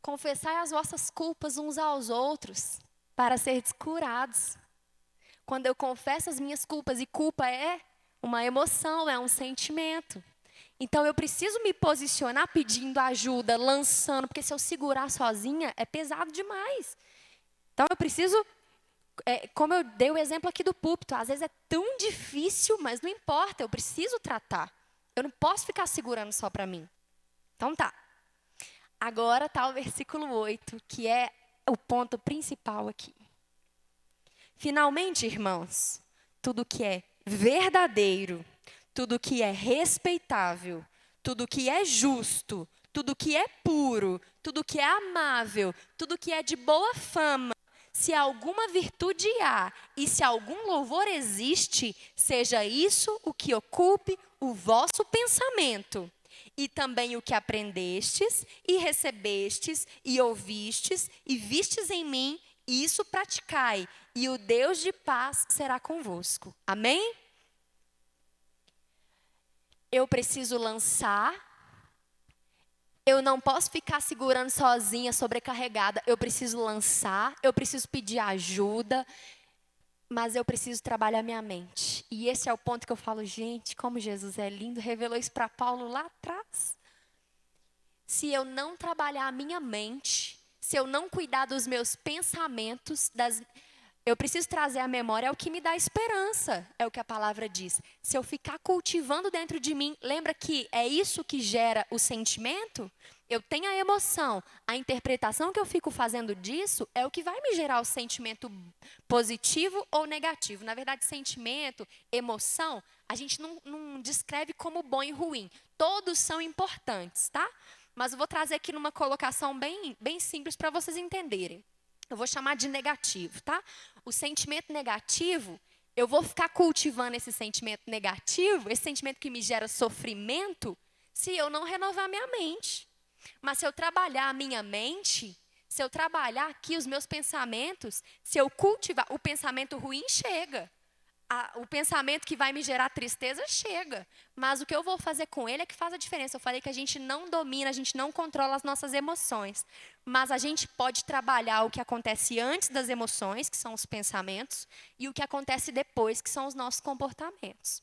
Speaker 2: Confessai as vossas culpas uns aos outros, para seres curados. Quando eu confesso as minhas culpas, e culpa é uma emoção, é um sentimento. Então, eu preciso me posicionar pedindo ajuda, lançando, porque se eu segurar sozinha, é pesado demais. Então, eu preciso como eu dei o exemplo aqui do púlpito, às vezes é tão difícil, mas não importa, eu preciso tratar. Eu não posso ficar segurando só para mim. Então tá. Agora está o versículo 8, que é o ponto principal aqui. Finalmente, irmãos, tudo que é verdadeiro, tudo que é respeitável, tudo que é justo, tudo que é puro, tudo que é amável, tudo que é de boa fama, se alguma virtude há e se algum louvor existe, seja isso o que ocupe o vosso pensamento. E também o que aprendestes, e recebestes, e ouvistes, e vistes em mim, isso praticai, e o Deus de paz será convosco. Amém? Eu preciso lançar, eu não posso ficar segurando sozinha, sobrecarregada. Eu preciso lançar, eu preciso pedir ajuda, mas eu preciso trabalhar minha mente. E esse é o ponto que eu falo, gente, como Jesus é lindo, revelou isso para Paulo lá atrás. Se eu não trabalhar a minha mente, se eu não cuidar dos meus pensamentos, eu preciso trazer à memória, é o que me dá esperança, é o que a palavra diz. Se eu ficar cultivando dentro de mim, lembra que é isso que gera o sentimento? Eu tenho a emoção, a interpretação que eu fico fazendo disso é o que vai me gerar o sentimento positivo ou negativo. Na verdade, sentimento, emoção, a gente não descreve como bom e ruim. Todos são importantes, tá? Mas eu vou trazer aqui numa colocação bem simples para vocês entenderem. Eu vou chamar de negativo, tá? O sentimento negativo, eu vou ficar cultivando esse sentimento negativo, esse sentimento que me gera sofrimento, se eu não renovar minha mente. Mas se eu trabalhar a minha mente, se eu trabalhar aqui os meus pensamentos, se eu cultivar, o pensamento ruim chega. O pensamento que vai me gerar tristeza chega. Mas o que eu vou fazer com ele é que faz a diferença. Eu falei que a gente não domina, a gente não controla as nossas emoções. Mas a gente pode trabalhar o que acontece antes das emoções, que são os pensamentos, e o que acontece depois, que são os nossos comportamentos.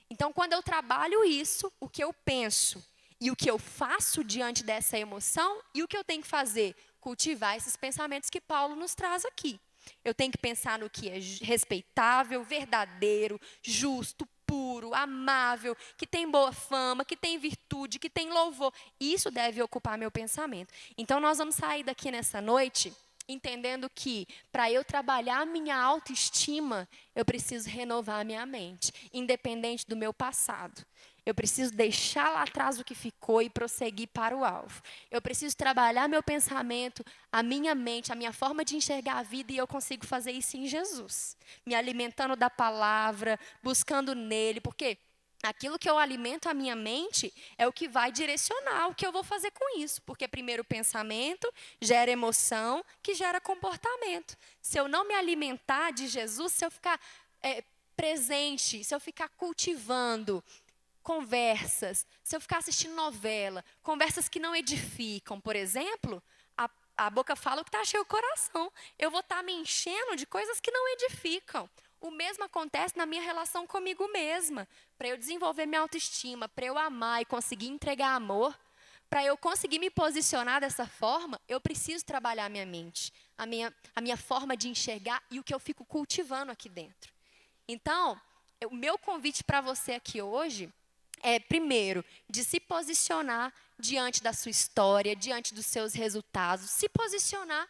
Speaker 2: Então, quando eu trabalho isso, o que eu penso e o que eu faço diante dessa emoção, e o que eu tenho que fazer? Cultivar esses pensamentos que Paulo nos traz aqui. Eu tenho que pensar no que é respeitável, verdadeiro, justo, puro, amável, que tem boa fama, que tem virtude, que tem louvor. Isso deve ocupar meu pensamento. Então, nós vamos sair daqui nessa noite entendendo que, para eu trabalhar a minha autoestima, eu preciso renovar a minha mente, independente do meu passado. Eu preciso deixar lá atrás o que ficou e prosseguir para o alvo. Eu preciso trabalhar meu pensamento, a minha mente, a minha forma de enxergar a vida, e eu consigo fazer isso em Jesus. Me alimentando da palavra, buscando nele, porque aquilo que eu alimento a minha mente é o que vai direcionar o que eu vou fazer com isso. Porque primeiro o pensamento gera emoção, que gera comportamento. Se eu não me alimentar de Jesus, se eu ficar presente, se eu ficar cultivando conversas, se eu ficar assistindo novela, conversas que não edificam, por exemplo, a boca fala o que está cheio o coração. Eu vou estar me enchendo de coisas que não edificam. O mesmo acontece na minha relação comigo mesma. Para eu desenvolver minha autoestima, para eu amar e conseguir entregar amor, para eu conseguir me posicionar dessa forma, eu preciso trabalhar a minha mente, a minha forma de enxergar e o que eu fico cultivando aqui dentro. Então, o meu convite para você aqui hoje é, primeiro, de se posicionar diante da sua história, diante dos seus resultados, se posicionar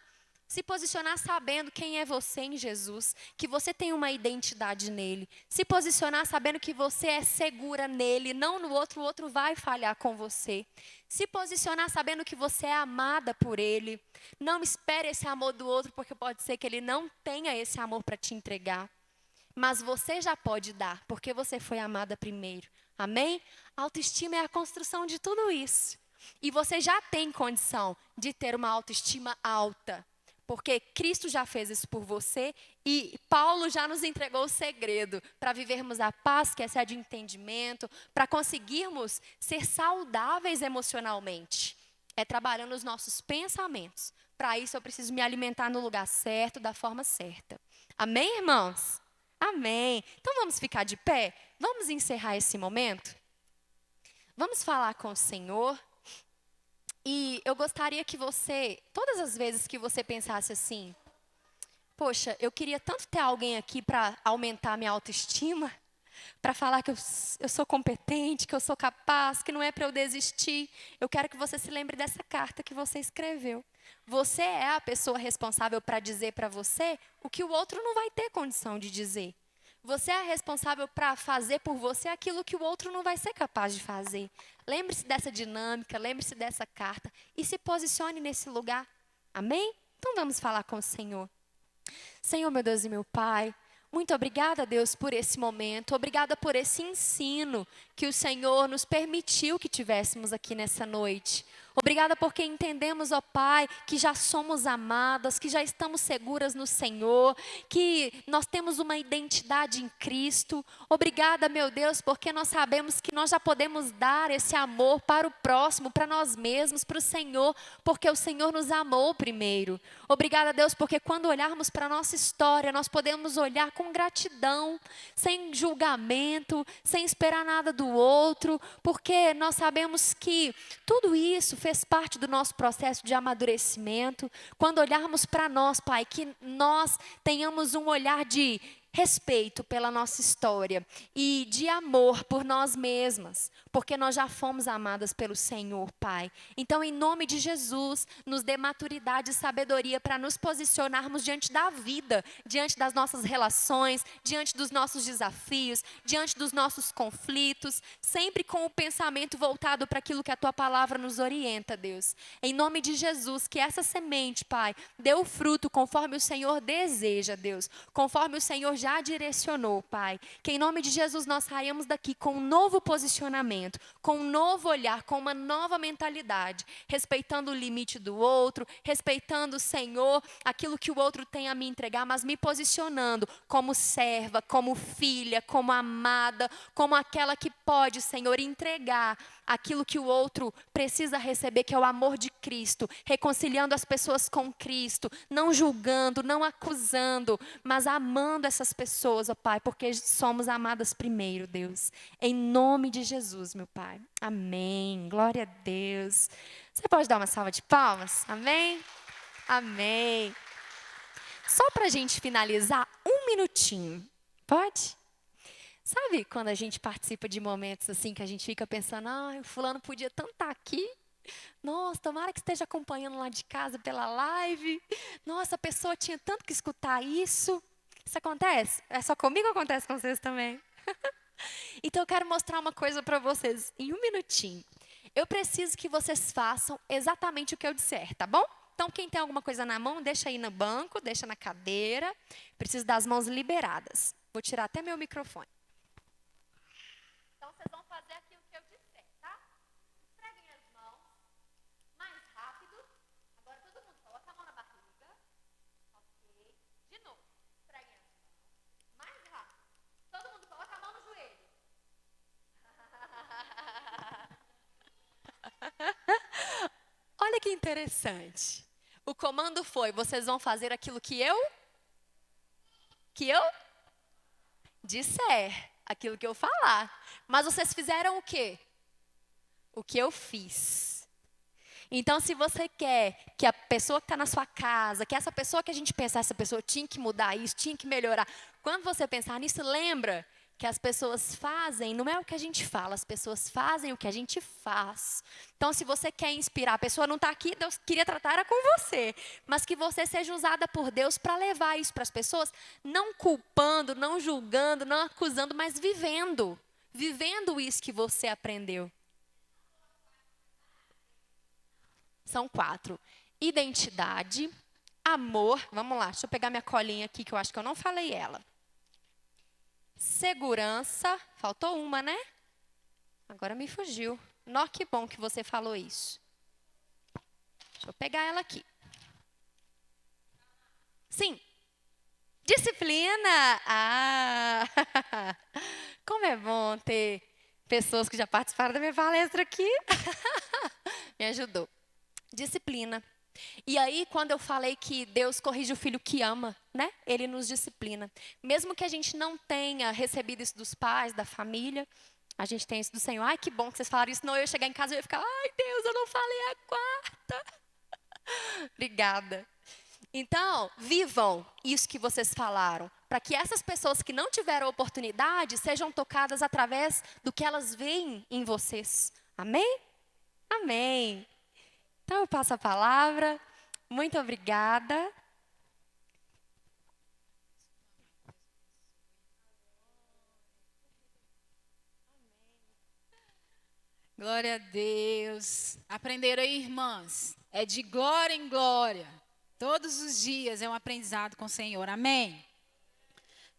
Speaker 2: sabendo quem é você em Jesus, que você tem uma identidade nele, se posicionar sabendo que você é segura nele, não no outro, o outro vai falhar com você, se posicionar sabendo que você é amada por ele, não espere esse amor do outro, porque pode ser que ele não tenha esse amor para te entregar, mas você já pode dar, porque você foi amada primeiro. Amém? A autoestima é a construção de tudo isso. E você já tem condição de ter uma autoestima alta. Porque Cristo já fez isso por você e Paulo já nos entregou o segredo para vivermos a paz, que é de entendimento, para conseguirmos ser saudáveis emocionalmente. É trabalhando os nossos pensamentos. Para isso eu preciso me alimentar no lugar certo, da forma certa. Amém, irmãos? Amém. Então vamos ficar de pé? Vamos encerrar esse momento? Vamos falar com o Senhor? E eu gostaria que você, todas as vezes que você pensasse assim, Poxa, eu queria tanto ter alguém aqui para aumentar a minha autoestima, para falar que eu sou competente, que eu sou capaz, que não é para eu desistir. Eu quero que você se lembre dessa carta que você escreveu. Você é a pessoa responsável para dizer para você o que o outro não vai ter condição de dizer. Você é responsável para fazer por você aquilo que o outro não vai ser capaz de fazer. Lembre-se dessa dinâmica, lembre-se dessa carta e se posicione nesse lugar. Amém? Então vamos falar com o Senhor. Senhor, meu Deus e meu Pai, muito obrigada, Deus, por esse momento. Obrigada por esse ensino que o Senhor nos permitiu que tivéssemos aqui nessa noite. Obrigada porque entendemos, ó Pai, que já somos amadas, que já estamos seguras no Senhor, que nós temos uma identidade em Cristo. Obrigada, meu Deus, porque nós sabemos que nós já podemos dar esse amor para o próximo, para nós mesmos, para o Senhor, porque o Senhor nos amou primeiro. Obrigada, Deus, porque quando olharmos para a nossa história, nós podemos olhar com gratidão, sem julgamento, sem esperar nada do outro, porque nós sabemos que tudo isso fez parte do nosso processo de amadurecimento. Quando olharmos para nós, Pai, que nós tenhamos um olhar de respeito pela nossa história e de amor por nós mesmas, porque nós já fomos amadas pelo Senhor, Pai. Então, em nome de Jesus, nos dê maturidade e sabedoria para nos posicionarmos diante da vida, diante das nossas relações, diante dos nossos desafios, diante dos nossos conflitos, sempre com o pensamento voltado para aquilo que a Tua palavra nos orienta, Deus. Em nome de Jesus, que essa semente, Pai, dê o fruto conforme o Senhor deseja, Deus, conforme o Senhor já direcionou, Pai. Que em nome de Jesus nós saímos daqui com um novo posicionamento, com um novo olhar, com uma nova mentalidade, respeitando o limite do outro, respeitando, Senhor, aquilo que o outro tem a me entregar, mas me posicionando como serva, como filha, como amada, como aquela que pode, Senhor, entregar aquilo que o outro precisa receber, que é o amor de Cristo, reconciliando as pessoas com Cristo, não julgando, não acusando, mas amando essas pessoas, ó Pai, porque somos amadas primeiro, Deus. Em nome de Jesus, meu Pai. Amém. Glória a Deus. Você pode dar uma salva de palmas? Amém? Amém. Só para a gente finalizar, um minutinho. Pode? Sabe quando a gente participa de momentos assim que a gente fica pensando, o fulano podia tanto estar aqui? Nossa, tomara que esteja acompanhando lá de casa pela live. Nossa, a pessoa tinha tanto que escutar isso. Isso acontece? É só comigo ou acontece com vocês também? Então eu quero mostrar uma coisa para vocês em um minutinho. Eu preciso que vocês façam exatamente o que eu disser, tá bom? Então quem tem alguma coisa na mão, deixa aí no banco, deixa na cadeira. Preciso das mãos liberadas. Vou tirar até meu microfone. Então vocês vão fazer aquilo que eu disser, tá? Esfreguem as mãos. Mais rápido. Agora todo mundo coloca a mão na barriga. Ok. De novo. Esfreguem as mãos. Mais rápido. Todo mundo coloca a mão no joelho. Olha que interessante. O comando foi, vocês vão fazer aquilo que eu disser, aquilo que eu falar. Mas vocês fizeram o quê? O que eu fiz. Então, se você quer que a pessoa que está na sua casa, que essa pessoa que a gente pensar, essa pessoa tinha que mudar isso, tinha que melhorar. Quando você pensar nisso, lembra que as pessoas fazem, não é o que a gente fala, as pessoas fazem o que a gente faz. Então, se você quer inspirar, a pessoa não está aqui, Deus queria tratar era com você, mas que você seja usada por Deus para levar isso para as pessoas, não culpando, não julgando, não acusando, mas vivendo isso que você aprendeu. São 4. Identidade, amor, vamos lá, deixa eu pegar minha colinha aqui, que eu acho que eu não falei ela. Segurança, faltou uma, né? Agora me fugiu. Nó, que bom que você falou isso. Deixa eu pegar ela aqui. Sim. Disciplina. Como é bom ter pessoas que já participaram da minha palestra aqui. Me ajudou. Disciplina. E aí, quando eu falei que Deus corrige o filho que ama, né? Ele nos disciplina. Mesmo que a gente não tenha recebido isso dos pais, da família, a gente tem isso do Senhor. Ai, que bom que vocês falaram isso. Não, eu ia chegar em casa e ia ficar, ai, Deus, eu não falei a quarta. Obrigada. Então, vivam isso que vocês falaram, para que essas pessoas que não tiveram oportunidade sejam tocadas através do que elas veem em vocês. Amém? Amém. Então, eu passo a palavra. Muito obrigada.
Speaker 1: Glória a Deus. Aprenderam aí, irmãs? É de glória em glória. Todos os dias é um aprendizado com o Senhor. Amém?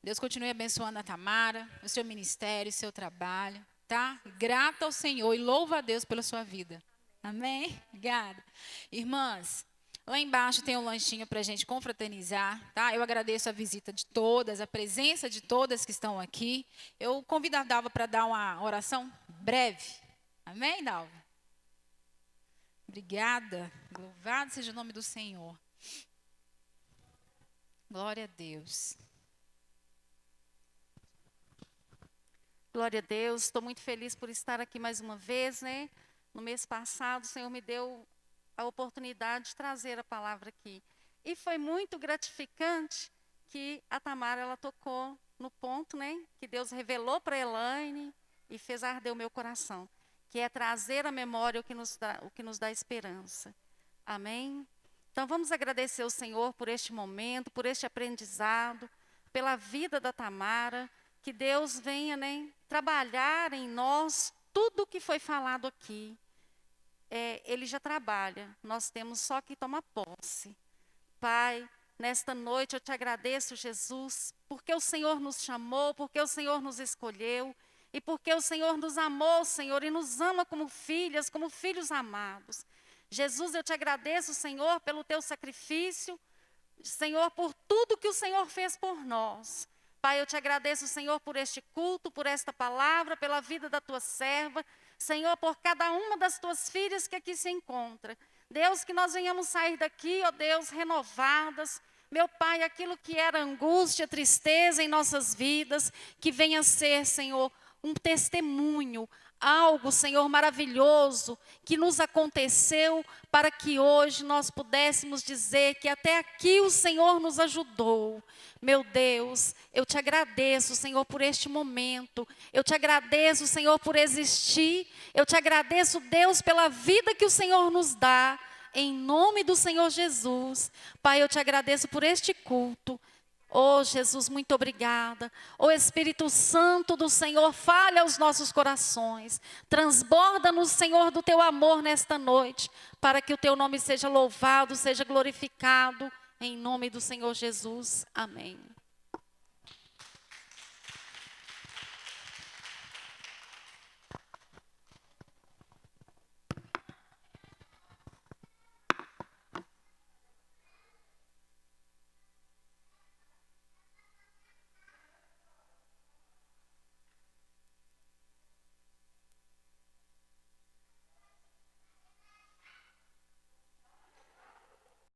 Speaker 1: Deus continue abençoando a Tamara, o seu ministério, o seu trabalho, tá? Grata ao Senhor e louva a Deus pela sua vida. Amém? Obrigada. Irmãs, lá embaixo tem um lanchinho para a gente confraternizar, tá? Eu agradeço a visita de todas, a presença de todas que estão aqui. Eu convido a Dalva para dar uma oração breve. Amém, Dalva? Obrigada. Louvado seja o nome do Senhor. Glória a Deus.
Speaker 6: Glória a Deus, estou muito feliz por estar aqui mais uma vez, né? No mês passado, o Senhor me deu a oportunidade de trazer a palavra aqui. E foi muito gratificante que a Tamara, ela tocou no ponto, né? Que Deus revelou para Elaine e fez arder o meu coração. Que é trazer à memória o que nos dá esperança. Amém? Então, vamos agradecer ao Senhor por este momento, por este aprendizado, pela vida da Tamara, que Deus venha, né, trabalhar em nós tudo o que foi falado aqui. Ele já trabalha, nós temos só que tomar posse. Pai, nesta noite eu te agradeço, Jesus, porque o Senhor nos chamou, porque o Senhor nos escolheu, e porque o Senhor nos amou, Senhor, e nos ama como filhas, como filhos amados. Jesus, eu te agradeço, Senhor, pelo teu sacrifício, Senhor, por tudo que o Senhor fez por nós. Pai, eu te agradeço, Senhor, por este culto, por esta palavra, pela vida da tua serva, Senhor, por cada uma das tuas filhas que aqui se encontra. Deus, que nós venhamos sair daqui, ó Deus, renovadas. Meu Pai, aquilo que era angústia, tristeza em nossas vidas, que venha ser, Senhor, um testemunho, algo, Senhor, maravilhoso que nos aconteceu para que hoje nós pudéssemos dizer que até aqui o Senhor nos ajudou. Meu Deus, eu te agradeço, Senhor, por este momento. Eu te agradeço, Senhor, por existir. Eu te agradeço, Deus, pela vida que o Senhor nos dá. Em nome do Senhor Jesus. Pai, eu te agradeço por este culto. Oh, Jesus, muito obrigada. Oh, Espírito Santo do Senhor, fale aos nossos corações. Transborda-nos, Senhor, do teu amor nesta noite, para que o teu nome seja louvado, seja glorificado. Em nome do Senhor Jesus. Amém.